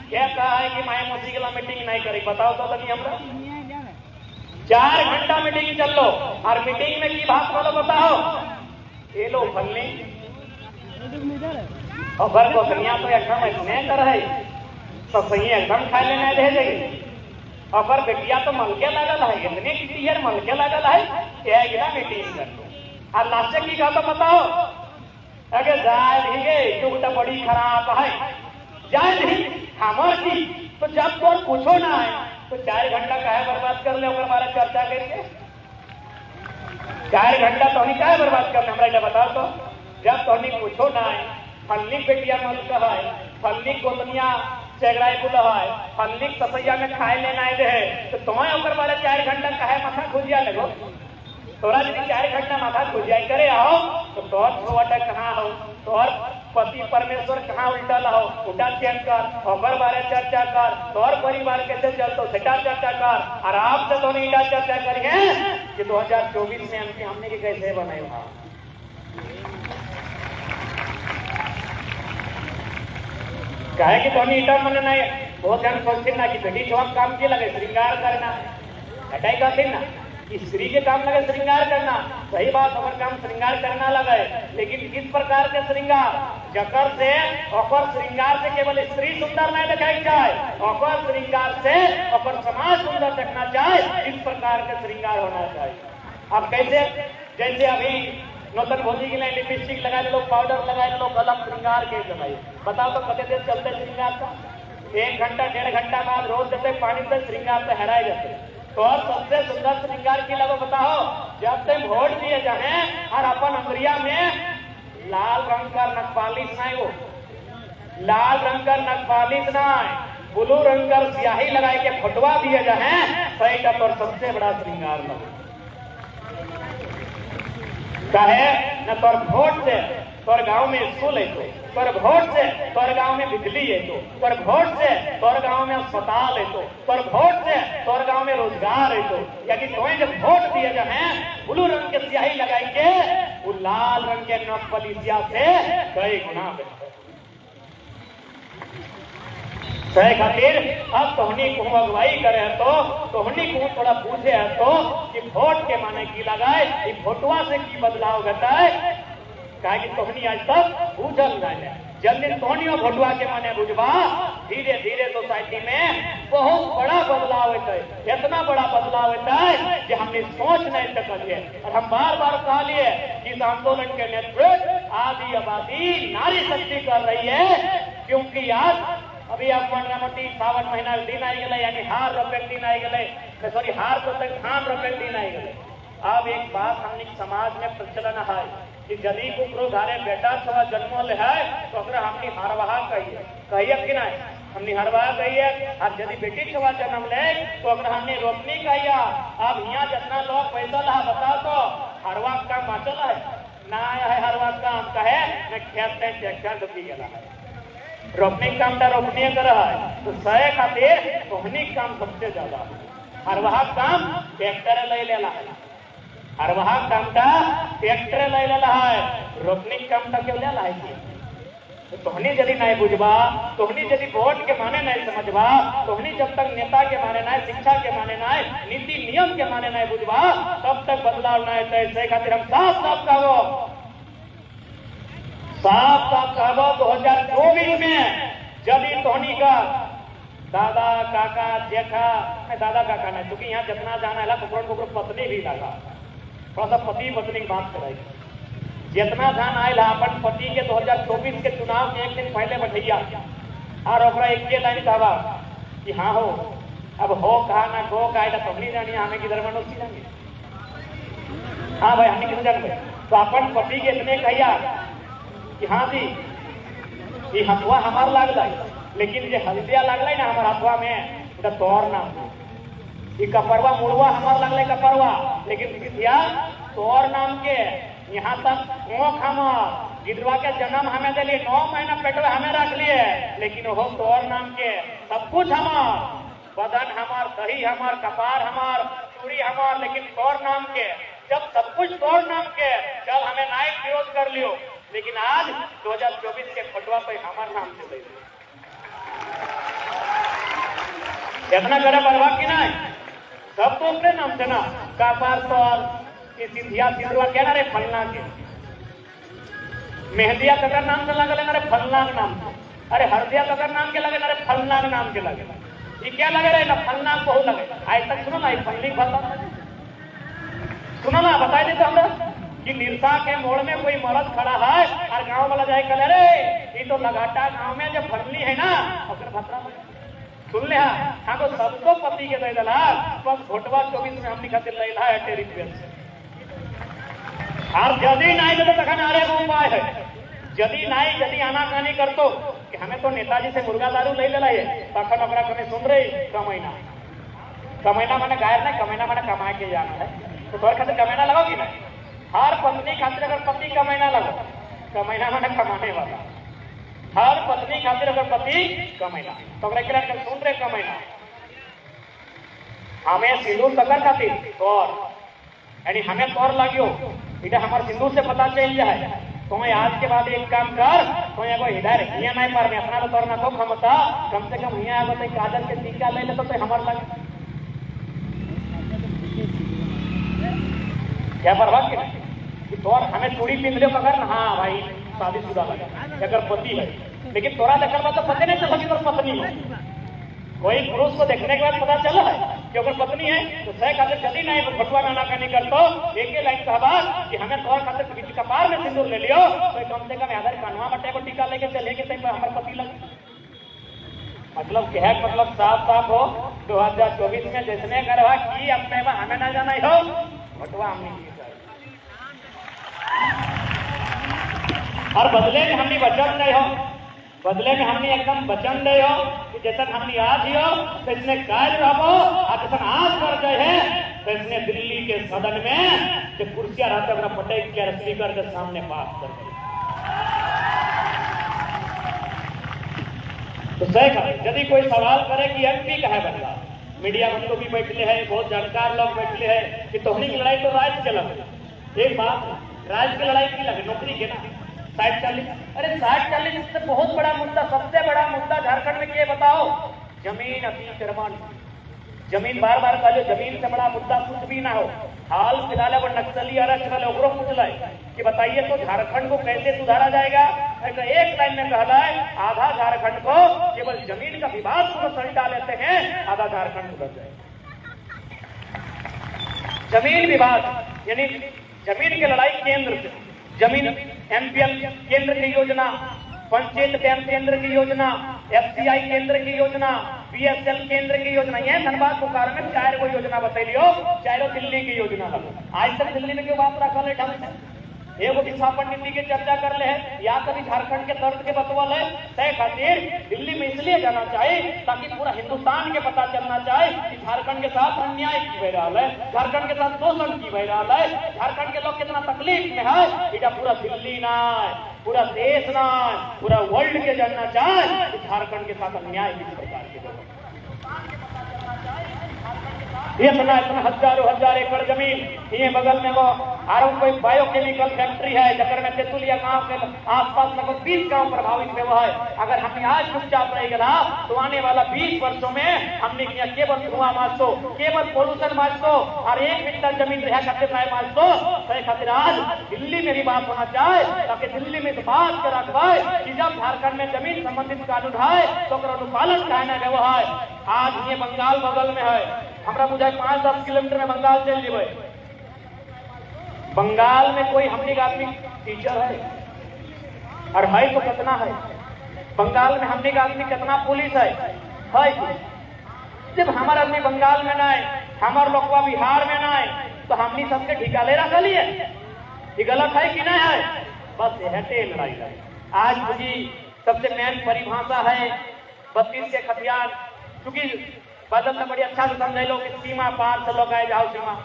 क्या कहा है कि माया मोसी के मीटिंग नहीं करी बताओ तो तभी हमरा 4 घंटा मीटिंग चल लो और मीटिंग में की बात बोलो बताओ ये लो फलनी और बर गोतनिया तो एकदम ऐसे कर है तो सही एकदम खा लेना दे देगी और बर बेटिया तो मलके लगल है इतने क्लियर मलके लगल है क्या गिरा मीटिंग कर लो और लास्ट की का तो बताओ अगर जाए नहीं चुगता बड़ी खराब है जाए नहीं हमार की तो जब तो पूछो ना है तो 4 घंटा काहे बर्बाद कर ले ओकर बारे चर्चा करके 4 घंटा तो नहीं काहे बर्बाद करने हमरा बताओ तो जब तो नहीं पूछो ना है फलनी बेटिया मल है फलनी गोतनिया चेगराई बुल है फलनी ससैया में खाए लेना दे तो तुम्हें ओकर बारे 4 घंटा काहे माथा खुजिया लगो तोरा यदि 4 घंटा माथा खुजिया करे आओ तो तोर छोटा कहाँ हो तोर पति परमेश्वर कहाँ उल्टल हो उल्टा चेक कर ओकर बारे चर्चा कर तोर परिवार कैसे चलतो सेटा चर्चा कर और आप से तो नहीं चर्चा करेंगे कि 2024 में हमने के कैसे बनाए कहे कि तोनी ईटा मन नहीं बहुत जन सोचते ना कि बेटी जवाब काम के लगे श्रृंगार करना हटाई कहते ना कि स्त्री के काम लगे श्रृंगार करना सही बात अगर काम श्रृंगार करना लगे लेकिन किस प्रकार के श्रृंगार जकर से ओकर श्रृंगार से केवल स्त्री सुंदर नहीं दिखाई जाए ओकर श्रृंगार से ओकर समाज सुंदर देखना चाहे इस प्रकार के श्रृंगार होना चाहिए अब कैसे जैसे अभी नौतन भोजी के लिए लिपस्टिक लगा लो पाउडर लगा लो गलत श्रृंगार के लगाइए बताओ तो कते देर चलते श्रृंगार का 1 घंटा 1.5 घंटा बाद रोज जैसे पानी से श्रृंगार से हराए जाते तो और सबसे सुंदर श्रृंगार की लगो बताओ जब तक वोट दिए जाए और अपन अंदरिया में लाल रंग का नखपालिश नहीं हो लाल रंग का नखपालिश नहीं ब्लू रंग का स्याही लगाए के फोटवा दिए जाए सही का तो सबसे बड़ा श्रृंगार लगो कहे न तोर वोट से तोर गांव में स्कूल है तो तोर वोट से तोर गांव में बिजली है तो तोर वोट से तोर गांव में अस्पताल है तो तोर वोट से तोर गांव में रोजगार है तो यानी तुम्हें जब वोट दिए जाए ब्लू रंग के स्याही लगाई के वो लाल रंग के नखपलिसिया से कई गुना सही खातिर अब तोहनी को अगुवाई करे तो तोहनी को थोड़ा पूछे है तो कि वोट के माने की लगाए कि वोटवा से की बदलाव होता है कहा कि तोहनी आज तक बूझल नहीं जल्दी तोहनी वोटवा के माने बुझवा धीरे धीरे सोसाइटी में बहुत बड़ा बदलाव होता है इतना बड़ा बदलाव होता है कि हमने सोच नहीं सकते और हम बार बार कहा लिए कि इस आंदोलन के नेतृत्व आदि आबादी नारी शक्ति कर रही है क्योंकि आज अभी आप मोटी सावन महीना दिन आई गए यानी हार रोपे दिन आई गए सॉरी हार तो तक धान रोपे दिन आई गए अब एक बात हमने समाज में प्रचलन है कि यदि कुकरो घरे बेटा थोड़ा जन्मल है तो हमने हरवाहा कहिए कि नहीं हमने हरवाहा कहिए अब यदि बेटी छुआ जन्म ले तो हमने रोपनी कहिए अब यहाँ जितना लोग पैसा ला बताओ तो हरवा काम बाचल है ना है हरवा काम कहे न खेत से ट्रैक्टर डूबी गया है रोपनी काम का रोपनी कर रहा है तो सह खातिर रोपनी काम सबसे ज्यादा हरवाहा काम ट्रैक्टर ले लेला है हरवाहा काम का ट्रैक्टर ले लेला है रोपनी काम का क्यों लेला है तो तोहनी यदि नहीं बुझबा तोहनी यदि वोट के माने नहीं समझबा तोहनी जब तक नेता के माने नहीं शिक्षा के माने नहीं नीति नियम के माने नहीं बुझबा तब तक बदलाव नहीं तय खातिर हम साफ साफ कहो साफ साफ कहबो 2024 में यदि तोहनी का दादा काका जेठा दादा काका नहीं क्योंकि यहाँ जितना जाना है कुकड़ पत्नी भी लगा थोड़ा सा पति पत्नी की बात कराई जितना जान आयल अपन पति के 2024 के चुनाव के 1 दिन पहले बैठैया और ओकरा एक लाइन कहवा कि हाँ हो अब हो कहा ना गो कहा तोहनी जानी हमें किधर मनोसी जानी हाँ भाई हमने किधर जान तो अपन पति के इतने कहिया कि हाँ जी ये हथुआ हमार लागल लेकिन जो हल्दिया लागल ना हमार हथुआ में तो तोर नाम ये कपरवा मुड़वा हमार लगल कपरवा लेकिन तोर नाम के यहाँ तक ओख हमार गिदवा के जन्म हमें दिली 9 महीना पेटवा हमें रख लिए, लेकिन वो तोर नाम के सब कुछ हमार, बदन हमार, दही हमार, कपार हमार, चूड़ी हमार, लेकिन तोर नाम के। जब सब कुछ तोर नाम के, चल हमें नाइट विरोध कर लियो, लेकिन आज 2024 के फोटवा पे हमार नाम से इतना करे बर्बाद की नहीं, सब तो अपने नाम से ना। कपार तोर सिंधिया सिंधुआ क्या ना रे फलना के, मेहंदिया ककर नाम से लगे ना रे फलना के नाम से, अरे हरदिया ककर नाम के लगे ना रे फलना के नाम के लगे, ये क्या लगे रहे ना फलना को लगे। आज तक सुनो ना ये फलनी फलना सुनो ना, बताई देते हमरा कि निरसा के मोड़ में कोई मर्द खड़ा है और गांव वाला जाए कले रे ये तो लगाटा गांव में जब फलनी है ना और भतरा सुन ले हाँ तो सबको पति के दे दला, बस घोटवा 24 में हमने खातिर लैला है टेरिफ से। और यदि नहीं तो तक आरे को उपाय है, यदि नहीं यदि आनाकानी करतो कि हमें तो नेताजी से मुर्गा दारू ले लेला है, तखन ओकरा कने सुन रही कमैना, कमैना माने गायर नहीं, कमैना माने कमाए के जाना है, तो तोर खातिर कमैना लगाओगी ना। हर पत्नी खातिर अगर पति कमैना लगो, कमैना माने कमाने वाला, हर पत्नी खातिर अगर पति कमैना, तो ओकरा के सुन रहे कमैना हमें सिंदूर तकर खातिर और यानी हमें तोर लागियो इधर हमारे सिंदूर से पता चल जाए। तो मैं आज के बाद एक काम कर, तो एगो हिदायत हिया नहीं मारने अपना तो तोरना को क्षमता कम से कम हिया आगो तो काजल के टीका ले ले तो हमार लगे क्या बर्बाद के कि तोर हमें चूड़ी पहन लियो अगर हाँ भाई शादीशुदा लगे अगर पति है, लेकिन तोरा देखल बात तो पता नहीं चला कि तोर पत्नी है। कोई पुरुष को देखने के बाद पता चला है कि अगर पत्नी है तो सह खातिर जल्दी नहीं भटुआ में आनाकानी करतो, एक लाइन कहबा कि हमें तोर खातिर बीच कपार में सिंदूर ले लियो, तो कम से कम आधार कानवा बटे को टीका लेके चलेंगे तो हमारे पति लगे। मतलब क्या है, मतलब साफ साफ हो 2024 में जिसने करवा की अपने में हमें ना जाना हो भटुआ हमने और बदले में हमने वचन नहीं हो, बदले में हमने एकदम वचन नहीं हो कि जैसा हमने आज ही हो तो इसने काल रहो और जैसा आज कर गए हैं तो इसने दिल्ली के सदन में जो कुर्सियां रहते हैं पटेल के स्पीकर के सामने पास कर गए। तो सही यदि कोई सवाल करे कि एमपी का है बंदा, मीडिया में तो भी बैठले है, बहुत जानकार लोग बैठले हैं कि तोहनी की लड़ाई तो राज्य के लगे। एक बात राज्य की लड़ाई की लगे नौकरी के ना 60-40, अरे 60-40 से बहुत बड़ा मुद्दा, सबसे बड़ा मुद्दा झारखंड में क्या बताओ, जमीन अतिक्रमण। जमीन बार बार कहो जमीन से बड़ा मुद्दा कुछ भी ना हो। हाल फिलहाल वो नक्सली अरेस्ट वाले ओकरो पूछल कि बताइए तो झारखंड को कैसे सुधारा जाएगा। ऐसा एक लाइन में कहला है आधा झारखंड को केवल जमीन का विवाद को सल्टा लेते हैं, आधा झारखंड सुधर जाएगा। जमीन विवाद यानी जमीन की लड़ाई केंद्र से, जमीन एमपीएल केंद्र की योजना, पंचायत बैंक केंद्र की योजना, एफसीआई केंद्र की योजना, बीएसएल केंद्र की योजना, यह धनबाद बोकारो में 4 गो योजना बतैलियो, 4 दिल्ली की योजना लगे। आज तक दिल्ली में क्यों बात रखल है ढंग से, एगो विस्थापन नीति की चर्चा कर ले है या कभी झारखंड के दर्द के बतवल है। तय खातिर दिल्ली में इसलिए जाना चाहिए ताकि पूरा हिंदुस्तान के पता चलना चाहिए कि झारखंड के साथ अन्याय की बह रहा है, झारखंड के साथ शोषण की बह रहा है, झारखंड के लोग कितना तकलीफ में है। इधर पूरा दिल्ली ना पूरा देश ना पूरा वर्ल्ड के जानना चाहे कि झारखंड के साथ अन्याय किस प्रकार के इतना हजार एकड़ जमीन ये बगल में वो आरो कोई बायोकेमिकल फैक्ट्री है जकर में तेतुलिया गांव के आसपास लगभग 20 गांव प्रभावित हुआ है। अगर हमने आज चुपचाप रहेगा तो आने वाला 20 वर्षों में हमने किया केवल धुआं मारतो, केवल पोल्यूशन मारतो और 1 मीटर जमीन रहा करते नहीं मारतो। तो खातिर आज दिल्ली में भी बात होना चाहे ताकि दिल्ली में बात कर रखवाए कि जब झारखंड में जमीन संबंधित कानून है तो अनुपालन कहना व्यवहार। आज ये बंगाल बगल में है, हमरा बुझाए 5-10 किलोमीटर में बंगाल चल जेबे। बंगाल में कोई हमने आदमी टीचर है और है तो कितना है, बंगाल में हमने आदमी कितना पुलिस है जब हमारा आदमी बंगाल में ना है, हमारे लोग बिहार में ना है तो हमने सबके ठिका ले रखा लिए। ये गलत है कि नहीं है, बस हटे लड़ाई है। आज मुझे सबसे मेन परिभाषा है 32 के खतियान, क्योंकि बदल में बड़ी अच्छा से समझ लो कि सीमा पार से लोग आए जाओ सीमा,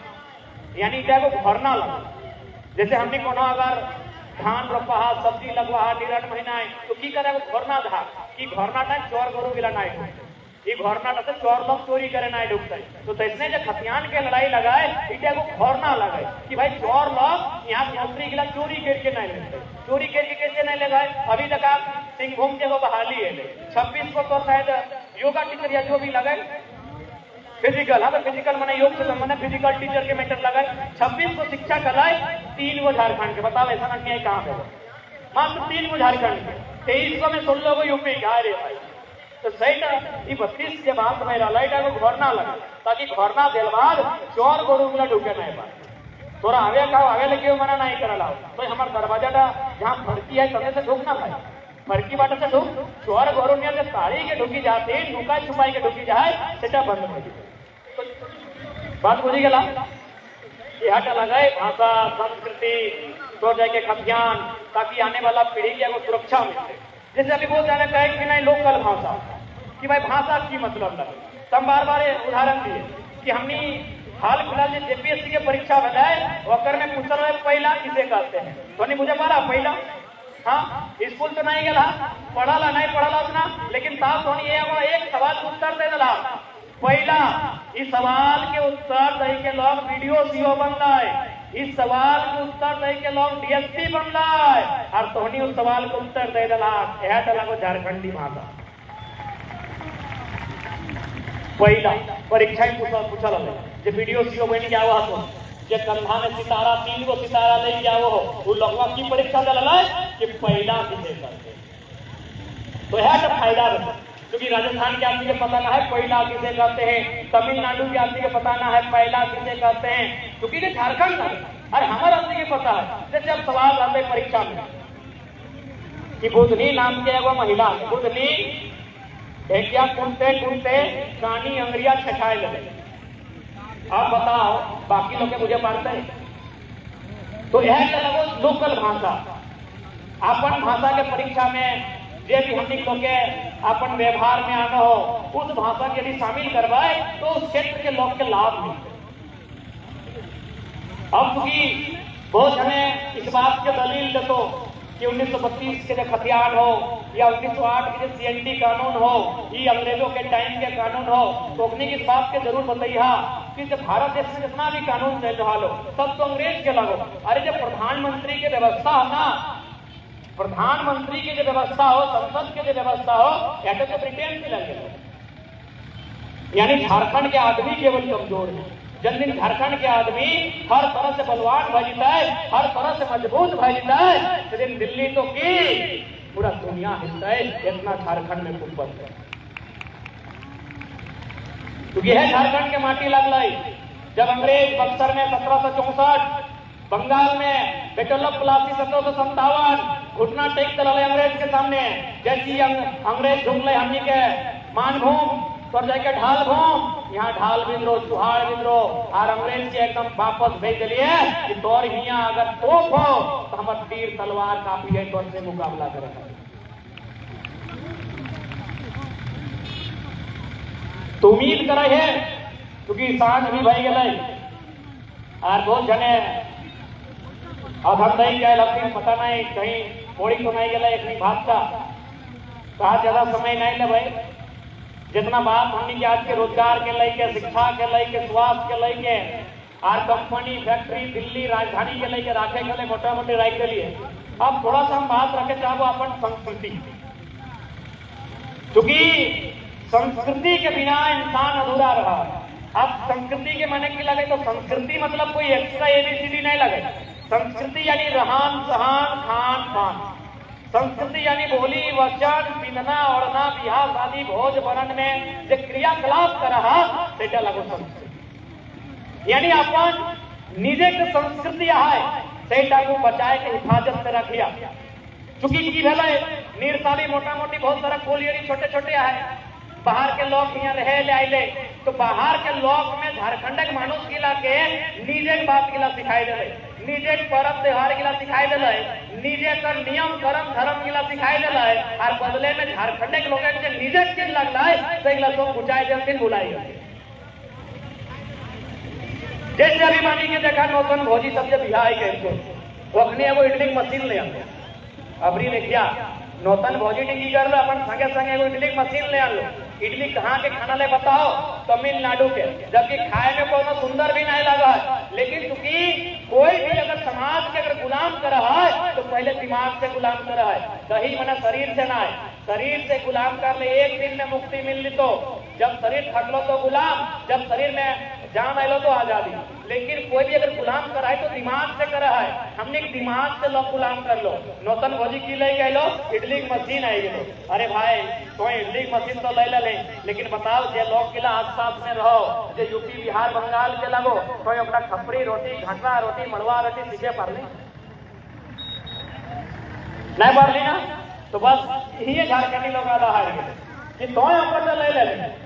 यानी चाहे वो भरना लगे जैसे हमने कोनो अगर धान रोपा सब्जी लगवा निरट महीना है तो की करे घरना था कि घरना टाइम चोर गोरू गिला ना ये घरना से चोर लोग चोरी करे ना डूबते तो तैसने जो खतियान के लड़ाई लगाए इटे को घरना लगाए कि भाई चोर लोग यहाँ मंत्री गिला चोरी करके नहीं लेते चोरी करके कैसे नहीं लगाए। अभी तक आप सिंहभूम के वो बहाली है 26 को तो शायद योगा टीचर या जो भी लगाए फिजिकल, हाँ फिजिकल मैंने योग से संबंधित फिजिकल टीचर के मेटर लगाए 26 को शिक्षा कराए 3 वो झारखंड के। बताओ ऐसा अन्याय कहाँ पे मात्र 3 को झारखंड के 23 को में 16 को यूपी के। अरे भाई तो सही ना ये 32 के बाद में लाइट को घरना लगे ताकि घरना दिल बाद चोर गोरू मिला ढूके नहीं पाए तोरा आगे का आगे लेके मना नहीं करला तो हमारे दरवाजा जहाँ फड़की है तब से ढूकना भाई फड़की बाटे से ढूक चोर गोरू नियर से ताड़ी के ढुकी जाती नुका छुपाई के ढुकी जाए सेटा बंद हो जाए। बात बुझी गला ये हट लगाए भाषा संस्कृति तो जाके खतियान ताकि आने वाला पीढ़ी की सुरक्षा मिले। जैसे अभी बहुत जाने कहे कि नहीं लोकल भाषा कि भाई भाषा की मतलब लगे तब बार बार उदाहरण दिए कि हमने हाल फिलहाल जेपीएससी के परीक्षा बनाए वकर में पूछल रहे पहला किसे कहते हैं तो नहीं मुझे मारा पहला हाँ स्कूल तो नहीं गया पढ़ला नहीं पढ़ला उतना लेकिन साफ होनी ये एक सवाल का उत्तर दे दिला पहला इस सवाल के उत्तर दे के लोग वीडियो सीओ बन रहे इस सवाल के उत्तर दे के लोग डीएसपी बन रहे और तोहनी उस सवाल के उत्तर दे दिला यह डला को झारखंडी भाषा पहला परीक्षा ही पूछल जो वीडियो सीओ बन गया हुआ तो जे कंधा में सितारा 3 गो सितारा ले गया वो लोगवा की परीक्षा दिला कि पहला किसे करते तो यह फायदा रहता क्योंकि राजस्थान के आदमी के पता ना है पहला किसे कहते हैं तमिलनाडु के आदमी के पता ना है पहला किसे कहते हैं क्योंकि ये झारखंड है अरे हमारे आदमी के पता है। जैसे अब सवाल आते परीक्षा में कि बुधनी नाम के एगो महिला बुधनी ढेकिया कुनते कुनते कानी अंगरिया छछाए लगे आप बताओ बाकी लोग मुझे मारते हैं तो यह लगो लोकल भाषा अपन भाषा के परीक्षा में जे भी हम लोग के अपन व्यवहार में आना हो उस भाषा के यदि शामिल करवाए तो उस क्षेत्र के लोग के लाभ मिलते। अब क्योंकि बहुत हमें इस बात के दलील दो कि 1932 के जो खतियान हो या 1908 के जो सीएनटी कानून हो ये अंग्रेजों के टाइम के कानून हो तो अपनी इस बात के जरूर बताइए कि जब भारत देश में जितना भी कानून चल रहा हो सब तो अंग्रेज के लगो। अरे जब प्रधानमंत्री की व्यवस्था हो ना प्रधानमंत्री की जो व्यवस्था हो संसद की जो व्यवस्था हो या तो ब्रिटेन से लगे यानी झारखंड के आदमी केवल कमजोर है जिन दिन झारखंड के आदमी हर तरह से बलवान भजता है हर तरह से मजबूत भजता है दिन दिल्ली तो की पूरा दुनिया हिलता है इतना झारखंड में कुछ है क्योंकि है झारखंड के माटी लग लाई जब अंग्रेज बक्सर में 1764 बंगाल में बेटोलप प्लासी 1757 घुटना टेक चल अंग्रेज के सामने जैसी अंग्रेज झुक ले हमनी के मानभूम तो जाके ढाल भूम यहाँ ढाल विद्रोह चुहाड़ विद्रोह और अंग्रेज के एकदम वापस भेज दिए कि तोर हियां अगर तोप हो तो हमारे तीर तलवार काफी है तौर से मुकाबला करेगा। तो उम्मीद करे है क्योंकि सांझ भी भई गए और बहुत जने अधर नहीं गए लेकिन पता नहीं कहीं मोड़ी तो नहीं गए इतनी बात का कहा ज्यादा समय नहीं ले भाई जितना बात हमने की आज के रोजगार के लेके शिक्षा के लेके स्वास्थ्य के लेके और कंपनी फैक्ट्री दिल्ली राजधानी के लेके राखे के लिए मोटा मोटी राय के लिए अब थोड़ा सा हम बात रखे चाहो अपन संस्कृति क्योंकि संस्कृति के बिना इंसान अधूरा रहा। अब संस्कृति के माने की लगे तो संस्कृति मतलब कोई एक्स्ट्रा एबीसीडी नहीं लगे। संस्कृति यानी रहन सहन खान पान संस्कृति यानी बोली वचन पिंधना ओढ़ना बिहार शादी भोज वरण में जो क्रियाकलाप कर रहा सेटा लगो संस्कृति यानी अपन निजे के संस्कृति है सेटा को बचाए के हिफाजत से रखिया चूंकि की भेल नीरसाली मोटा मोटी बहुत सारा कोलियरी छोटे छोटे है बाहर के लोग यहाँ रहे ले आइले तो बाहर के लोग में झारखंड के मानुष गिला के निजे बात गिला सिखाई दे निजे पर्व त्योहार गिला सिखाई दे निजे कर नियम कर्म धर्म गिला सिखाई दे और बदले में झारखंड के लोग के निजे चीज लगला है तो गिला सब बुझाए जब दिन बुलाई जैसे अभिमानी के देखा नौतन भोजी सबसे बिहाई गए वखनी एगो इडली मशीन ले आलो। अबरी देखिया नौतन भौजी की कर लो, अपन संगे संगे एगो इडली मशीन ले आलो। इडली कहाँ के खाना ले बताओ? तमिलनाडु के, जबकि खाए में कोनो सुंदर भी नहीं लगा है। लेकिन चूंकि कोई भी अगर समाज के अगर गुलाम कर रहा है तो पहले दिमाग से गुलाम कर रहा है, दही मना शरीर से ना है। शरीर से गुलाम कर ले, एक दिन में मुक्ति मिल ली तो जब शरीर थक लो तो गुलाम, जब शरीर में जान आलो तो आजादी। लेकिन कोई भी अगर गुलाम कराए तो दिमाग से कर रहा है। हमने दिमाग से लोग गुलाम कर लो। नौतन भौजी की ले गए लो, इडली की मशीन आई गए। अरे भाई तो इडली की मशीन तो ले ले, लेकिन बताओ जे लोग के आस पास में रहो, जो यूपी बिहार बंगाल के लगो, तो अपना खपरी रोटी, घंटा रोटी, मड़वा रोटी सीखे पा ली नहीं पा ली ना, तो बस यही झारखंडी लोग आधा हार गए कि तो अपन तो ले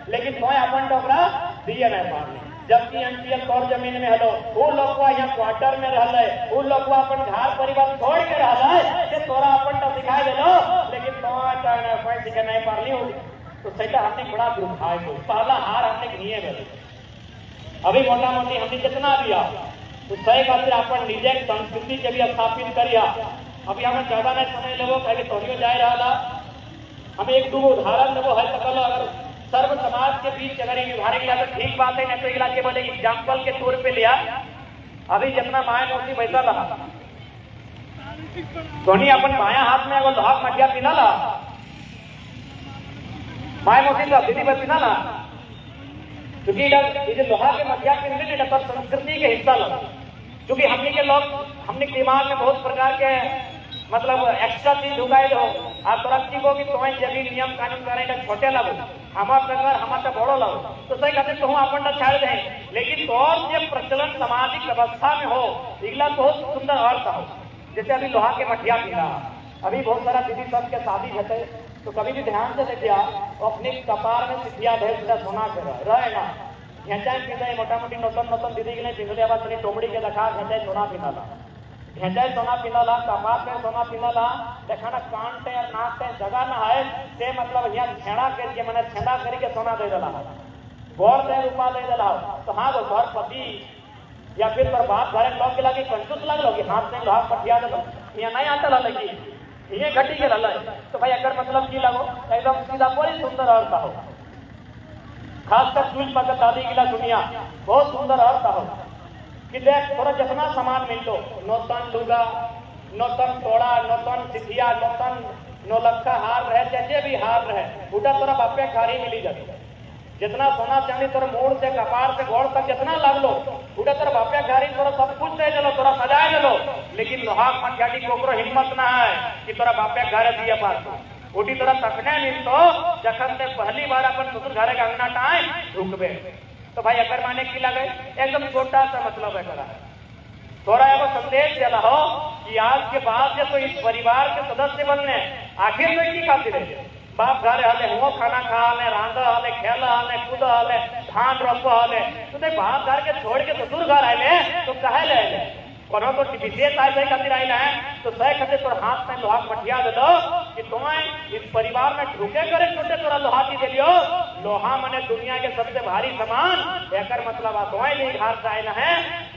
लेकिन तो अपन टोकरा दिए नहीं पा ली। जबकि एनटीएल तौर जमीन में हलो, वो लोग यहाँ क्वार्टर में रह है, वो लोग अपन घर परिवार छोड़ के रह है, तोरा अपन तो सिखाए दिलो, लेकिन तो सीखे नहीं पा ली। तो सैटा हमने बड़ा दुख है, पहला हार हमने नहीं है। अभी मोटा मोटी हमने जितना भी तो सही खातिर अपन निजे संस्कृति के भी स्थापित करिया। अभी हमें ज्यादा नहीं समय लेवो, पहले तोड़ियो जाए रहा। हमें एक दो उदाहरण देवो है तो कल अगर सर्व समाज के बीच अगर उदाहरण लिया तो ठीक बात है, नहीं तो इलाके वाले एग्जाम्पल के तौर पे लिया। अभी जितना माया मोती वैसा रहा, धोनी अपन बाया हाथ में अगर लोहा मटिया पीना ला, माया मोती तो दीदी पर पीना ला, क्योंकि ये लोहा के मटिया पीने तो संस्कृति के हिस्सा लगा। क्योंकि हमने के लोग हमने दिमाग में बहुत प्रकार के मतलब एक्स्ट्रा चीज ढुकाए दो। आप तो रखी को कि तुम्हें जब नियम कानून करे छोटे लगो, हमारे हमारे बड़ो लगो, तो सही कहते तो अपन छाड़ दें। लेकिन तौर से प्रचलन सामाजिक व्यवस्था में हो, इगला बहुत सुंदर अर्थ हो। जैसे अभी लोहा के मठिया पीना, अभी बहुत सारा दीदी सब के शादी होते, तो कभी भी ध्यान से देखिया अपने कपार में सिथिया ढेर सोना के रहे ना, घेचाए पीते मोटा मोटी नौतन नौतन दीदी के लिए पिघले बाद टोमड़ी के रखा घेचाए सोना पीना ला, घेचाए सोना पीना ला, कपार में सोना पीना ला, देखा ना कानते और नाकते जगह ना है से मतलब यहाँ छेड़ा करके मैंने छेड़ा करके सोना दे दिला, गौर से रूपा दे दिला। तो हाँ वो घर पति या फिर पर बाप घर लोग के लगे कंजूस लग लो कि हाथ में लोहा पटिया दे दो, यहाँ नहीं आता ला लगी ये घटी के ला। तो भाई अगर मतलब की लगो एकदम सीधा बड़ी सुंदर अर्थ हो, खासकर चूल पकड़ दादी गिला दुनिया बहुत सुंदर अर्थ हो कि देख थोड़ा जितना सामान मिल लो, नौतन लुगा, नौतन तोड़ा, नौतन सिथिया, नौतन नौलखा हार रहे, जैसे भी हार रहे उठा तोरा बापे खारी मिली जाती। जितना सोना चांदी तोरा मोड़ से कपार से घोड़ तक जितना लग लो उठा तोरा बापे खारी तोरा सब कुछ दे चलो, तोरा सजाए चलो। लेकिन लोहा मठियाटी कोकरो हिम्मत ना है कि तोरा बापे घर दिए पास उठी तोरा तकने मिल तो जखन से पहली बार अपन ससुर घर के अंगना टाइम रुकबे। तो भाई अगर माने की लगे एकदम छोटा सा मतलब है करा थोड़ा एगो संदेश दिला हो कि आज के बाद से तो इस परिवार के सदस्य बनने आखिर में की खातिर है। बाप घर हले हुओ खाना खा हले, रांधा हले, खेला हले, कूद हले, धान रोप हले, तो ते बाप घर के छोड़ के ससुर घर आए तो कहे ले कोनो तो विशेष आय खातिर आए है तो सह खातिर तोर हाथ में लोहा पटिया दे दो कि तुम्हें इस परिवार में ढुके करे छोटे तोरा लोहा दी दे लियो। लोहा मने दुनिया के सबसे भारी सामान, एकर मतलब तुम्हें नहीं घर से आए है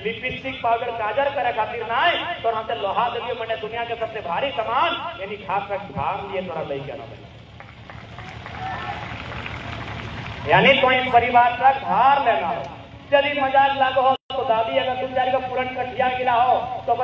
लिपस्टिक पाउडर काजर करे खातिर ना तो हमसे लोहा दे लियो मने दुनिया के सबसे भारी सामान, यानी खास कर धार लिए तोरा ले के यानी तो इस परिवार का धार लेना हो। यदि मजाक लागो हो तो दादी अगर तुम जारी का पुरन कटिया गिरा हो तो